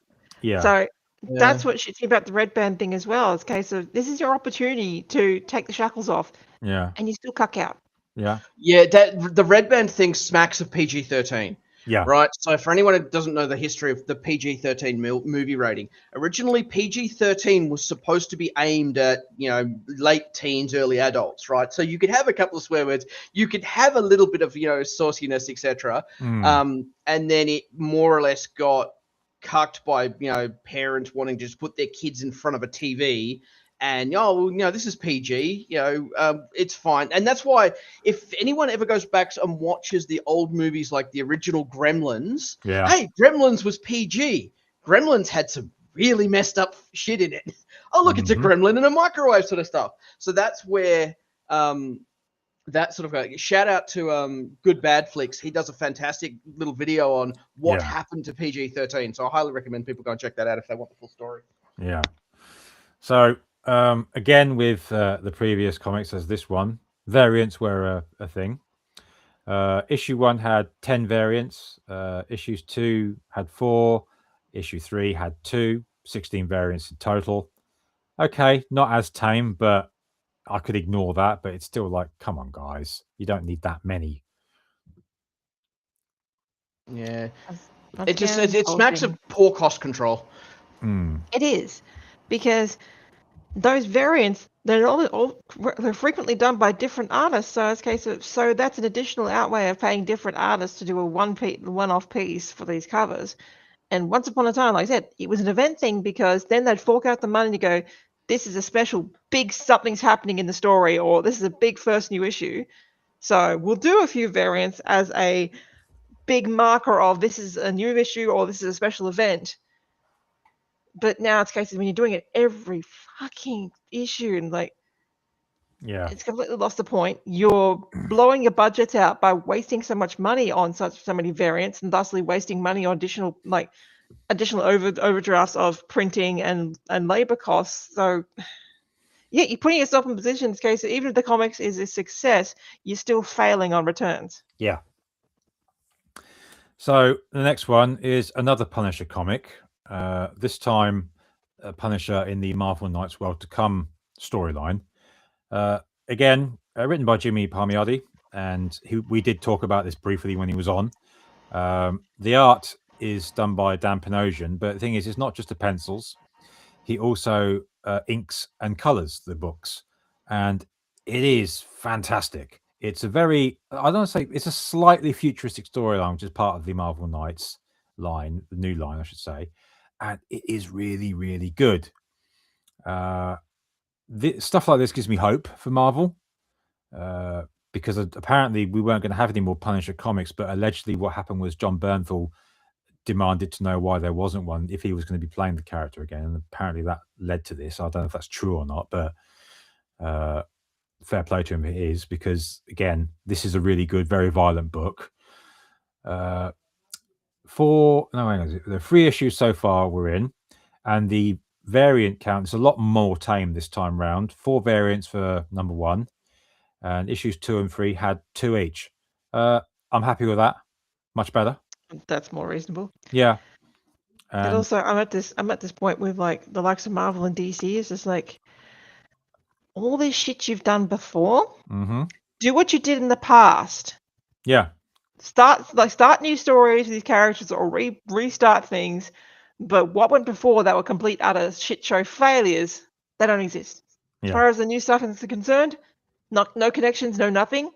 Yeah. So that's what shits me about the Red Band thing as well. It's a case of, this is your opportunity to take the shackles off. Yeah. And you still cuck out. Yeah. Yeah, the Red Band thing smacks of PG-13. Yeah. Right. So for anyone who doesn't know the history of the PG-13 movie rating, originally PG-13 was supposed to be aimed at, late teens, early adults, right? So you could have a couple of swear words, you could have a little bit of, sauciness, etc. And then it more or less got cucked by, parents wanting to just put their kids in front of a TV. And, this is PG, it's fine. And that's why if anyone ever goes back and watches the old movies like the original Gremlins, hey, Gremlins was PG. Gremlins had some really messed up shit in it. Oh, look, it's a gremlin in a microwave sort of stuff. So that's where that sort of shout out to Good Bad Flicks. He does a fantastic little video on what happened to PG-13. So I highly recommend people go and check that out if they want the full story. Yeah. So... again, with the previous comics as this one, variants were a thing. Issue 1 had 10 variants. Issues 2 had 4. Issue 3 had 2. 16 variants in total. Okay, not as tame, but I could ignore that. But it's still like, come on, guys, you don't need that many. Yeah, it smacks of poor cost control. It is, because those variants, they're frequently done by different artists. So it's a case of, so that's an additional outlay of paying different artists to do a one-off piece for these covers. And once upon a time, like I said, it was an event thing, because then they'd fork out the money to go, this is a special big something's happening in the story, or this is a big first new issue. So we'll do a few variants as a big marker of this is a new issue or this is a special event. But now it's cases when you're doing it every fucking issue, and it's completely lost the point. You're blowing your budgets out by wasting so much money on so many variants, and thusly wasting money on additional overdrafts of printing and labor costs. So yeah, you're putting yourself in positions case even if the comics is a success, you're still failing on returns. Yeah. So the next one is another Punisher comic. This time Punisher in the Marvel Knights World to Come storyline. Again, written by Jimmy Palmiotti, and we did talk about this briefly when he was on. The art is done by Dan Panosian, but the thing is, it's not just the pencils. He also inks and colors the books, and it is fantastic. It's a very, I don't say, it's a slightly futuristic storyline, which is part of the Marvel Knights line, the new line, I should say, and it is really, really good. Stuff like this gives me hope for Marvel, because apparently we weren't going to have any more Punisher comics, but allegedly what happened was John Bernthal demanded to know why there wasn't one if he was going to be playing the character again, and apparently that led to this. I don't know if that's true or not, but fair play to him, it is, because again, this is a really good, very violent book. There are 3 issues so far we're in, and the variant count is a lot more tame this time round. 4 variants for number 1, and issues 2 and 3 had 2 each. I'm happy with that. Much better. That's more reasonable. Yeah. But also, I'm at this point with like the likes of Marvel and DC. It's just like all this shit you've done before. Mm-hmm. Do what you did in the past. Yeah. Start new stories with these characters, or restart things. But what went before that were complete utter shit show failures, they don't exist. Yeah. As far as the new stuff is concerned, no connections, no nothing.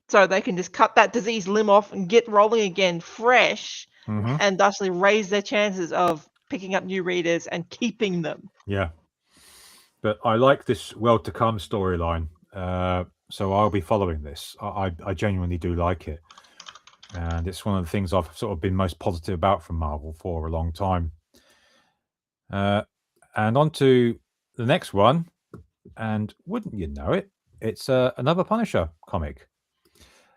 So they can just cut that disease limb off and get rolling again fresh, and thusly raise their chances of picking up new readers and keeping them. Yeah. But I like this World to Come storyline. So I'll be following this. I genuinely do like it. And it's one of the things I've sort of been most positive about from Marvel for a long time. And on to the next one. And wouldn't you know it, it's another Punisher comic.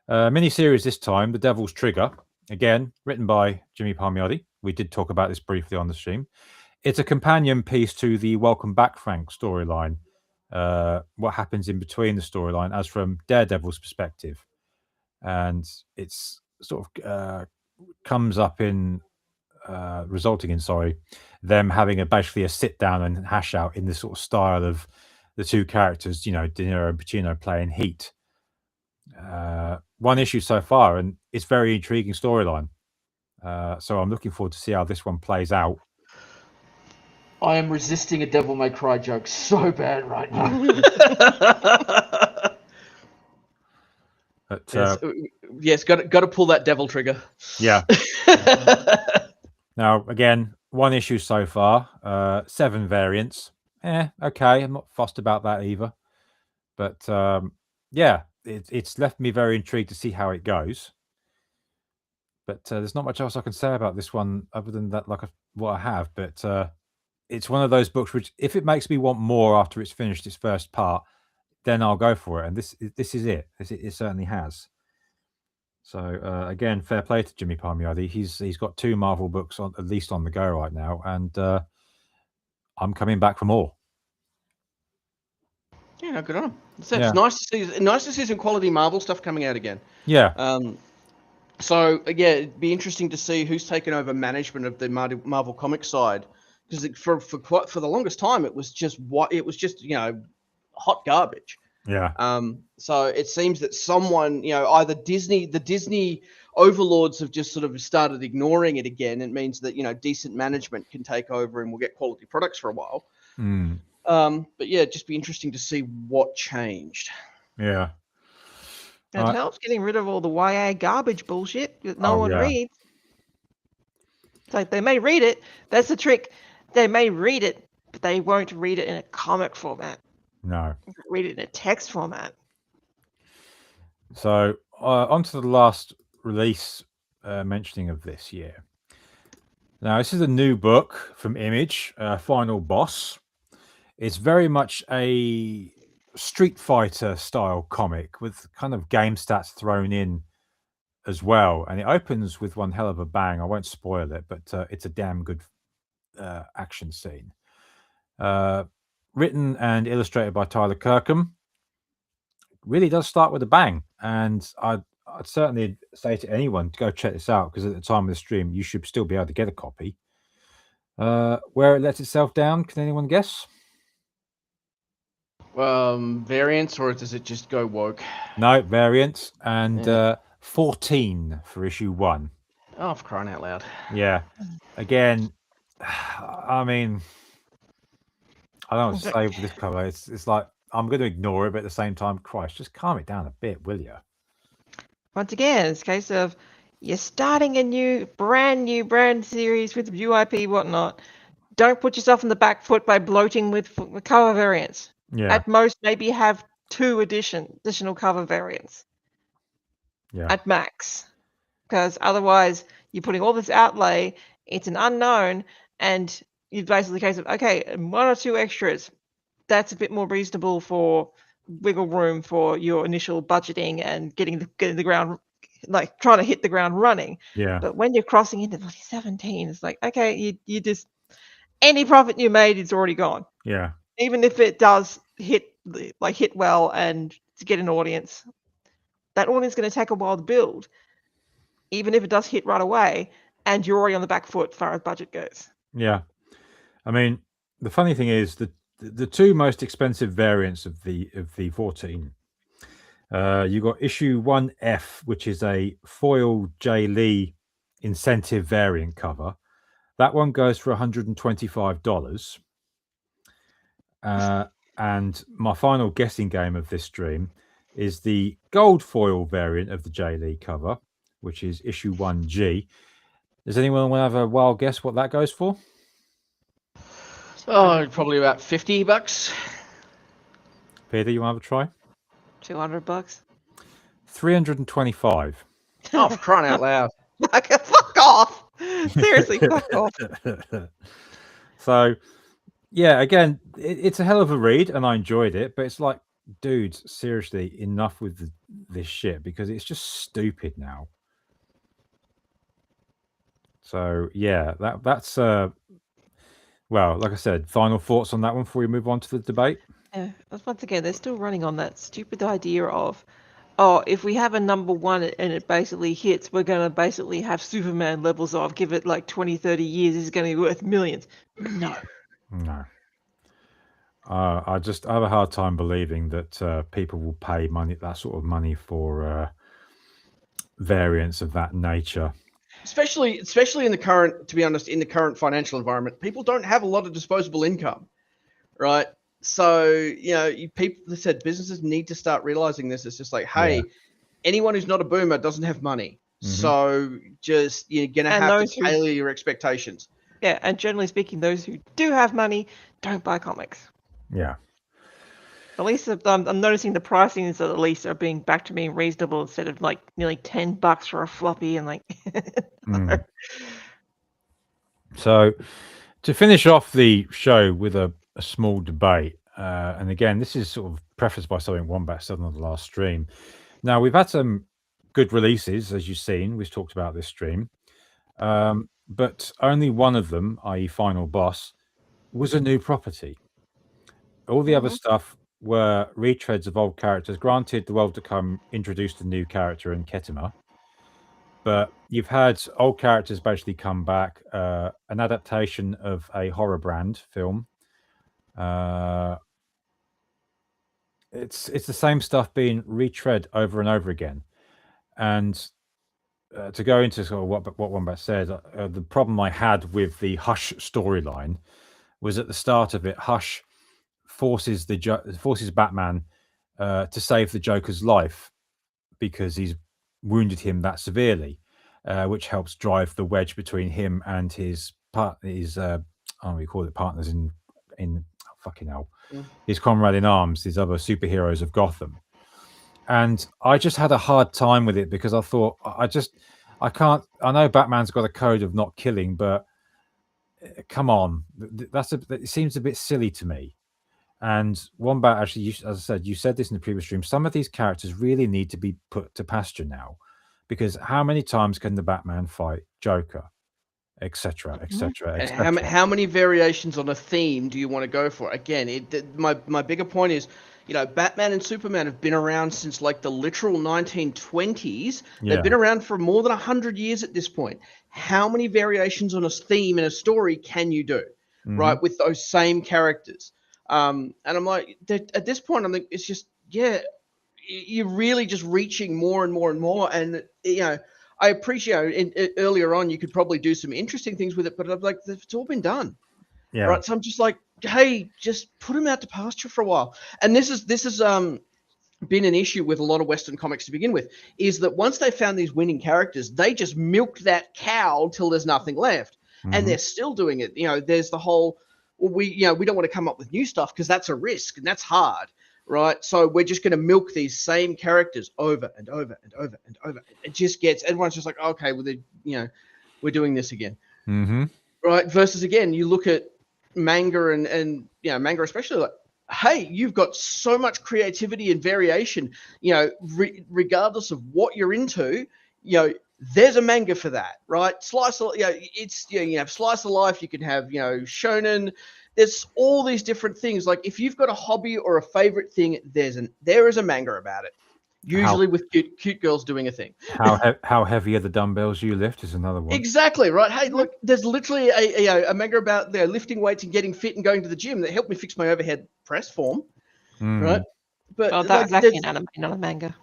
Miniseries this time, The Devil's Trigger. Again, written by Jimmy Palmiotti. We did talk about this briefly on the stream. It's a companion piece to the Welcome Back Frank storyline. What happens in between the storyline as from Daredevil's perspective. And it's sort of comes up in resulting in them having basically a sit down and hash out in the sort of style of the 2 characters, De Niro and Pacino playing Heat. 1 issue so far, and it's very intriguing storyline. So I'm looking forward to see how this one plays out. I am resisting a Devil May Cry joke so bad right now. But, yes, got to pull that devil trigger. Yeah. Now, again, 1 issue so far, 7 variants. Okay, I'm not fussed about that either. But yeah, it's left me very intrigued to see how it goes. But there's not much else I can say about this one other than that, like what I have. But it's one of those books which, if it makes me want more after it's finished its first part, then I'll go for it. And this is it. It certainly has. So again, fair play to Jimmy Palmiotti. He's got 2 Marvel books at least on the go right now, and I'm coming back for more. Yeah, no, good on him. It's nice to see some quality Marvel stuff coming out again. Yeah. So yeah, it'd be interesting to see who's taken over management of the Marvel Comics side, because for the longest time it was just hot garbage. Yeah. So it seems that someone, either the Disney overlords have just sort of started ignoring it again. It means that decent management can take over and we'll get quality products for a while. But yeah, it'd just be interesting to see what changed. Yeah. It helps getting rid of all the YA garbage bullshit that no one reads. It's like they may read it. That's the trick. They may read it, but they won't read it in a comic format. No. Read it in a text format. So on to the last release mentioning of this year. Now, this is a new book from Image, Final Boss. It's very much a Street Fighter style comic with kind of game stats thrown in as well. And it opens with one hell of a bang. I won't spoil it, but it's a damn good action scene. Written and illustrated by Tyler Kirkham. Really does start with a bang. And I'd certainly say to anyone to go check this out, because at the time of the stream, you should still be able to get a copy. Where it lets itself down, can anyone guess? Variants, or does it just go woke? No, variants, and Yeah. 14 for issue 1. Oh, for crying out loud. Yeah. Again, I mean, I don't know what to say with this cover. It's like, I'm going to ignore it, but at the same time, Christ, just calm it down a bit, will you? Once again, it's a case of you're starting a brand series with UIP, whatnot. Don't put yourself in the back foot by bloating with cover variants. Yeah. At most, maybe have 2 additional cover variants. Yeah. At max. Because otherwise, you're putting all this outlay, it's an unknown, and you're basically a case of, okay, 1 or 2 extras. That's a bit more reasonable for wiggle room for your initial budgeting and getting the ground, like trying to hit the ground running. Yeah. But when you're crossing into 17, it's like, okay, you just, any profit you made is already gone. Yeah. Even if it does hit well and to get an audience, that audience is going to take a while to build. Even if it does hit right away, and you're already on the back foot as far as budget goes. Yeah. I mean, the funny thing is that the 2 most expensive variants of the 14, you got issue 1F, which is a foil J. Lee incentive variant cover. That one goes for $125. And my final guessing game of this stream is the gold foil variant of the J. Lee cover, which is issue 1G. Does anyone want to have a wild guess what that goes for? Oh, probably about $50. Peter, you want to have a try? $200. $325. Oh, for crying out loud. Fuck off! Seriously, fuck off. So, yeah, again, it's a hell of a read, and I enjoyed it. But it's like, dudes, seriously, enough with this shit, because it's just stupid now. So, yeah, that's well, like I said, final thoughts on that one before we move on to the debate. Yeah, once again, they're still running on that stupid idea of, oh, if we have a number 1 and it basically hits, we're going to basically have Superman levels of, give it like 20, 30 years, it's going to be worth millions. No. I have a hard time believing that people will pay that sort of money for variants of that nature. Especially in the current, to be honest, in the current financial environment, people don't have a lot of disposable income, right? So, people, they said businesses need to start realizing this. It's just like, hey, anyone who's not a boomer doesn't have money. Mm-hmm. So just, you're going to have to tailor your expectations. Yeah, and generally speaking, those who do have money don't buy comics. Yeah. At least I'm noticing the pricings at least are being back to being reasonable instead of like nearly $10 for a floppy and like. So, to finish off the show with a small debate, and again, this is sort of prefaced by something Wombat said on the last stream. Now, we've had some good releases, as you've seen. We've talked about this stream, but only one of them, i.e., Final Boss, was a new property. All the other stuff were retreads of old characters. Granted, the World to Come introduced a new character in Ketema, but you've had old characters basically come back. An adaptation of a horror brand film. It's the same stuff being retread over and over again. And to go into sort of what Wombat said, the problem I had with the Hush storyline was at the start of it, Hush forces Batman to save the Joker's life because he's wounded him that severely, which helps drive the wedge between him and his partners in fucking hell, his comrade in arms, these other superheroes of Gotham. And I just had a hard time with it because I thought I can't. I know Batman's got a code of not killing, but come on, it seems a bit silly to me. And Wombat, actually, as I said, you said this in the previous stream, some of these characters really need to be put to pasture now, because how many times can the Batman fight Joker, etc., etc., How many variations on a theme do you want to go for? Again, my bigger point is, You know, Batman and Superman have been around since like the literal 1920s. Yeah. They've been around for more than 100 years at this point. How many variations on a theme in a story can you do, right, with those same characters? And I'm like, at this point, I'm like, it's just, yeah, you're really just reaching more and more and more. And, you know, I appreciate earlier on, you could probably do some interesting things with it, but I'm like, it's all been done. Yeah. Right. So I'm just like, hey, just put him out to pasture for a while. And this is been an issue with a lot of Western comics to begin with, is that once they found these winning characters, they just milked that cow till there's nothing left. And they're still doing it. You know, there's the whole, well, we don't want to come up with new stuff because that's a risk and that's hard. Right. So we're just going to milk these same characters over and over and over and over. It just gets, everyone's just like, okay, well, we're doing this again. Right. Versus again, you look at manga and you know, manga especially, like, hey, you've got so much creativity and variation, you know, regardless of what you're into, you know, there's a manga for that, right? Slice of, you know, it's, you know, you have slice of life, you can have, you know, shonen. There's all these different things. Like if you've got a hobby or a favorite thing, there is a manga about it. Usually with cute girls doing a thing. How heavy are the dumbbells you lift is another one. Exactly, right. Hey, look, there's literally a manga about lifting weights and getting fit and going to the gym that helped me fix my overhead press form, right? But that's actually an anime, not a manga.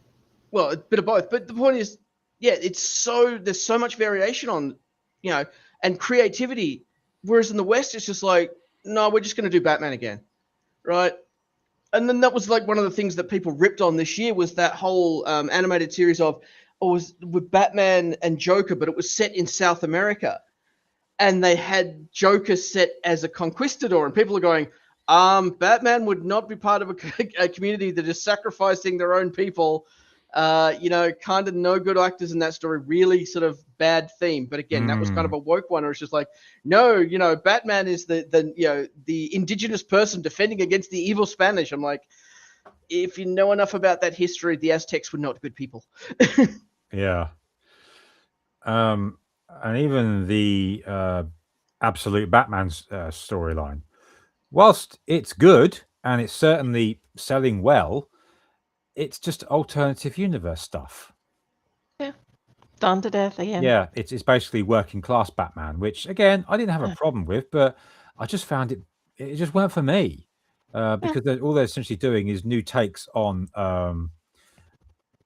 Well, a bit of both. But the point is, yeah, there's so much variation on, you know, and creativity. Whereas in the West, it's just like, no, we're just going to do Batman again, right? And then that was like one of the things that people ripped on this year was that whole animated series of, was with Batman and Joker, but it was set in South America. And they had Joker set as a conquistador. And people are going, Batman would not be part of a community that is sacrificing their own people. You know, kind of no good actors in that story, really sort of bad theme. But again, that was kind of a woke one where it's just like, no, you know, Batman is the indigenous person defending against the evil Spanish. I'm like, if you know enough about that history, the Aztecs were not good people. Yeah. And even the Absolute Batman's storyline, whilst it's good and it's certainly selling well, it's just alternative universe stuff. Yeah. Done to death again. Yeah, it's basically working class Batman, which again I didn't have a problem with, but I just found it just weren't for me. Because all they're essentially doing is new takes on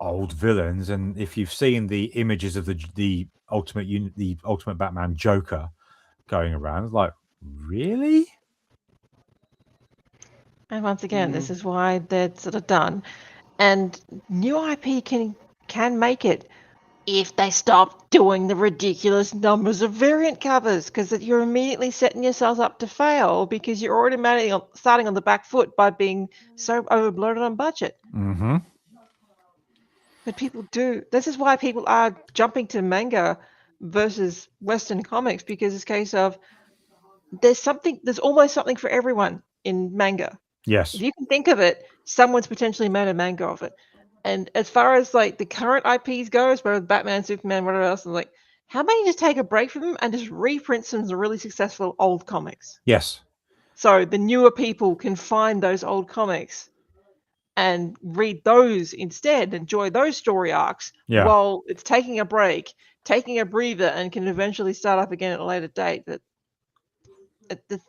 old villains, and if you've seen the images of the ultimate Batman Joker going around, it's like, really? And once again, this is why they're sort of done. And new IP can make it if they stop doing the ridiculous numbers of variant covers, because you're immediately setting yourselves up to fail because you're already starting on the back foot by being so overbloated on budget. But people do. This is why people are jumping to manga versus Western comics, because it's a case of there's almost something for everyone in manga. Yes. If you can think of it, someone's potentially made a manga of it. And as far as like the current IPs goes, whether Batman, Superman, whatever else, I'm like, how about you just take a break from them and just reprint some of the really successful old comics? Yes. So the newer people can find those old comics and read those instead, enjoy those story arcs while it's taking a break, taking a breather, and can eventually start up again at a later date. That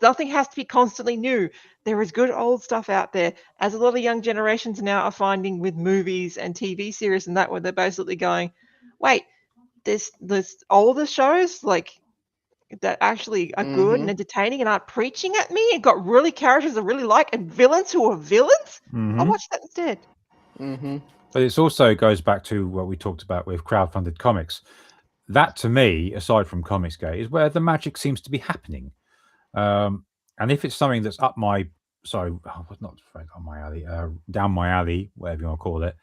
nothing has to be constantly new. There is good old stuff out there, as a lot of young generations now are finding with movies and TV series and that, where they're basically going, wait, there's older shows like that actually are good and entertaining and aren't preaching at me and got really characters I really like and villains who are villains. I'll watch that instead. But it also goes back to what we talked about with crowdfunded comics. That, to me, aside from Comicsgate, is where the magic seems to be happening. And if it's something that's up my, not on my alley, down my alley, whatever you want to call it,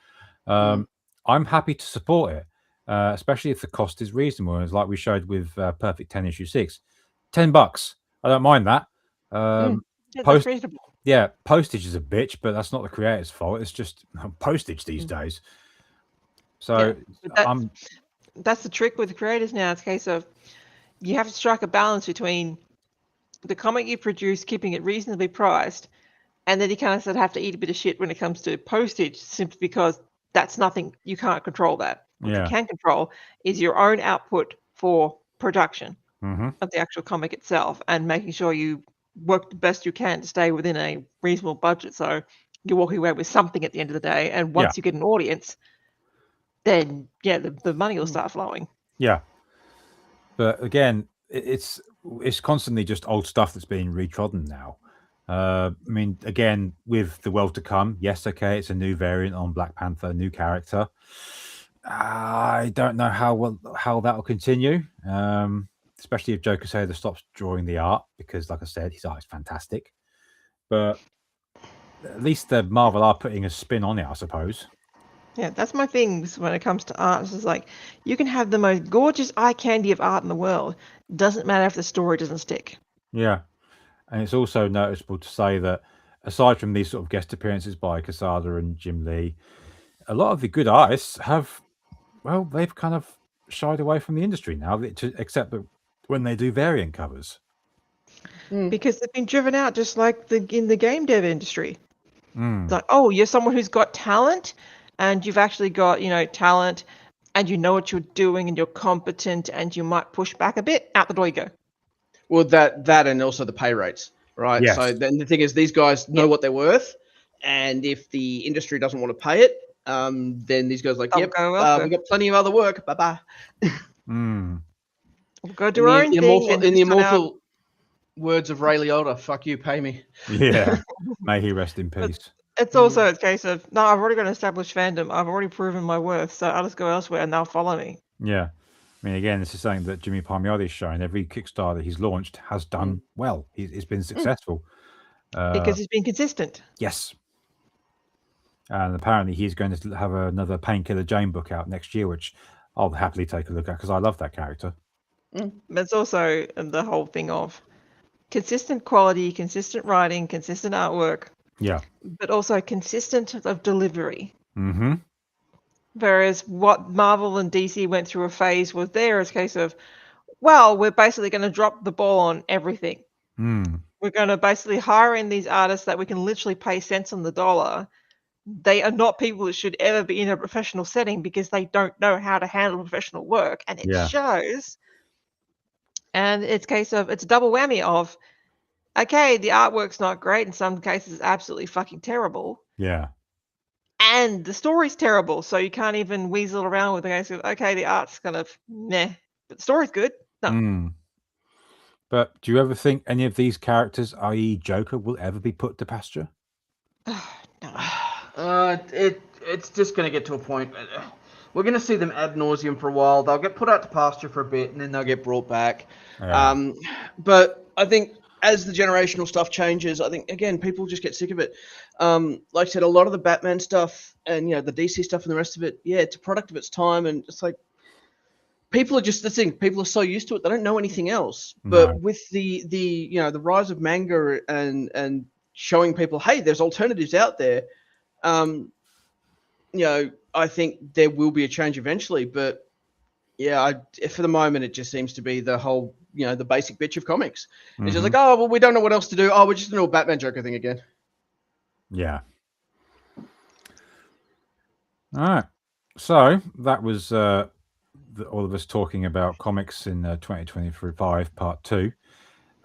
I'm happy to support it, especially if the cost is reasonable. And it's like we showed with Perfect 10 issue 6, $10. I don't mind that. That's reasonable. Yeah, postage is a bitch, but that's not the creator's fault. It's just postage these days. So that's the trick with the creators now. It's a case of you have to strike a balance between the comic you produce, keeping it reasonably priced, And then you kind of sort of have to eat a bit of shit when it comes to postage, simply because that's nothing, you can't control that. What Yeah. you can control is your own output for production Mm-hmm. of the actual comic itself, and making sure you work the best you can to stay within a reasonable budget, so you're walking away with something at the end of the day. And once you get an audience, then the money will start flowing. Yeah. But again, it's constantly just old stuff that's being retrodden now. I mean, again, with the world to come, yes, okay, it's a new variant on Black Panther, a new character. I don't know how that will continue, especially if Joe Quesada stops drawing the art, because, like I said, his art is fantastic. But at least the Marvel are putting a spin on it, I suppose. Yeah, that's my things when it comes to art. It's just like, you can have the most gorgeous eye candy of art in the world. Doesn't matter if the story doesn't stick. Yeah. And it's also noticeable to say that aside from these sort of guest appearances by Quesada and Jim Lee, a lot of the good artists have, well, they've kind of shied away from the industry now, except that when they do variant covers. Because they've been driven out, just like in the game dev industry. Mm. It's like, oh, you're someone who's got talent, and you've actually got, talent, and you know what you're doing, and you're competent, and you might push back a bit, out the door you go. Well, that and also the pay rates, right? Yes. So then the thing is, these guys know what they're worth, and if the industry doesn't want to pay it, then these guys are like, They'll yep, go elsewhere. we've got plenty of other work. Bye bye. Mm. We'll go do our own thing. In the immortal words of Ray Liotta, "Fuck you, pay me." Yeah. May he rest in peace. It's also a case of, no, I've already got an established fandom. I've already proven my worth, so I'll just go elsewhere and they'll follow me. Yeah. I mean, again, this is something that Jimmy Palmiotti's shown. Every Kickstarter he's launched has done well. It's been successful. Because he's been consistent. Yes. And apparently he's going to have another Painkiller Jane book out next year, which I'll happily take a look at because I love that character. But it's also the whole thing of consistent quality, consistent writing, consistent artwork, Yeah. but also consistent of delivery. Mm-hmm. Whereas what Marvel and DC went through a phase was there as a case of, well, we're basically going to drop the ball on everything. Mm. We're going to basically hire in these artists that we can literally pay cents on the dollar. They are not people that should ever be in a professional setting because they don't know how to handle professional work, and it shows. And it's a case of, it's a double whammy of, okay, the artwork's not great, in some cases it's absolutely fucking terrible, Yeah. and the story's terrible, so you can't even weasel around with the case of, okay, the art's kind of meh, but the story's good. No. Mm. But do you ever think any of these characters, i.e. Joker, will ever be put to pasture? No. It's just going to get to a point. We're going to see them ad nauseum for a while. They'll get put out to pasture for a bit, and then they'll get brought back. Yeah. But I think as the generational stuff changes, I think, again, people just get sick of it. Like I said, a lot of the Batman stuff and, the DC stuff and the rest of it, it's a product of its time. And it's like, people are just, the thing, people are so used to it, they don't know anything else. But with the rise of manga and showing people, hey, there's alternatives out there, I think there will be a change eventually. But for the moment, it just seems to be the whole, the basic bitch of comics. It's just like, oh, well, we don't know what else to do. Oh, we're just going to do a Batman Joker thing again. Yeah. All right. So that was all of us talking about comics in 2025 part 2.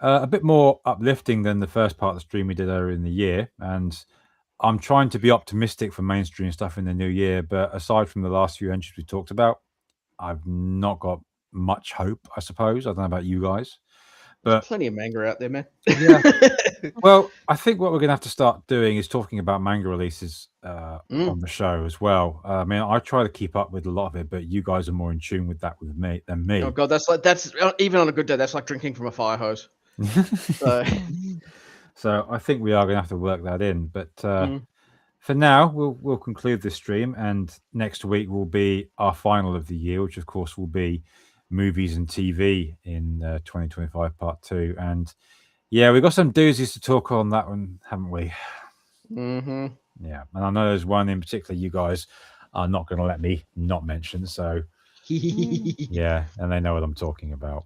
A bit more uplifting than the first part of the stream we did earlier in the year. And I'm trying to be optimistic for mainstream stuff in the new year. But aside from the last few entries we talked about, I've not got much hope, I suppose. I don't know about you guys. But there's plenty of manga out there, man. Yeah. Well, I think what we're going to have to start doing is talking about manga releases on the show as well. I mean, I try to keep up with a lot of it, but you guys are more in tune with that than me. Oh god, that's even on a good day, that's like drinking from a fire hose. So I think we are going to have to work that in. But for now, we'll conclude this stream, and next week will be our final of the year, which of course will be movies and TV in 2025 part 2. And yeah, we've got some doozies to talk on that one, haven't we? Mm-hmm. Yeah, and I know there's one in particular you guys are not going to let me not mention. So yeah, and they know what I'm talking about.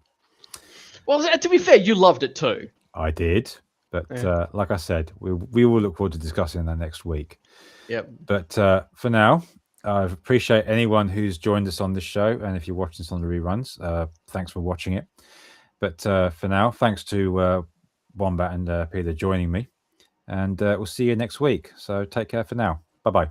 Well, to be fair, you loved it too. I did. But Yeah. like I said, we will look forward to discussing that next week. Yep. But for now, I appreciate anyone who's joined us on this show. And if you're watching this on the reruns, thanks for watching it. But for now, thanks to Wombat and Peter joining me. And we'll see you next week. So take care for now. Bye-bye.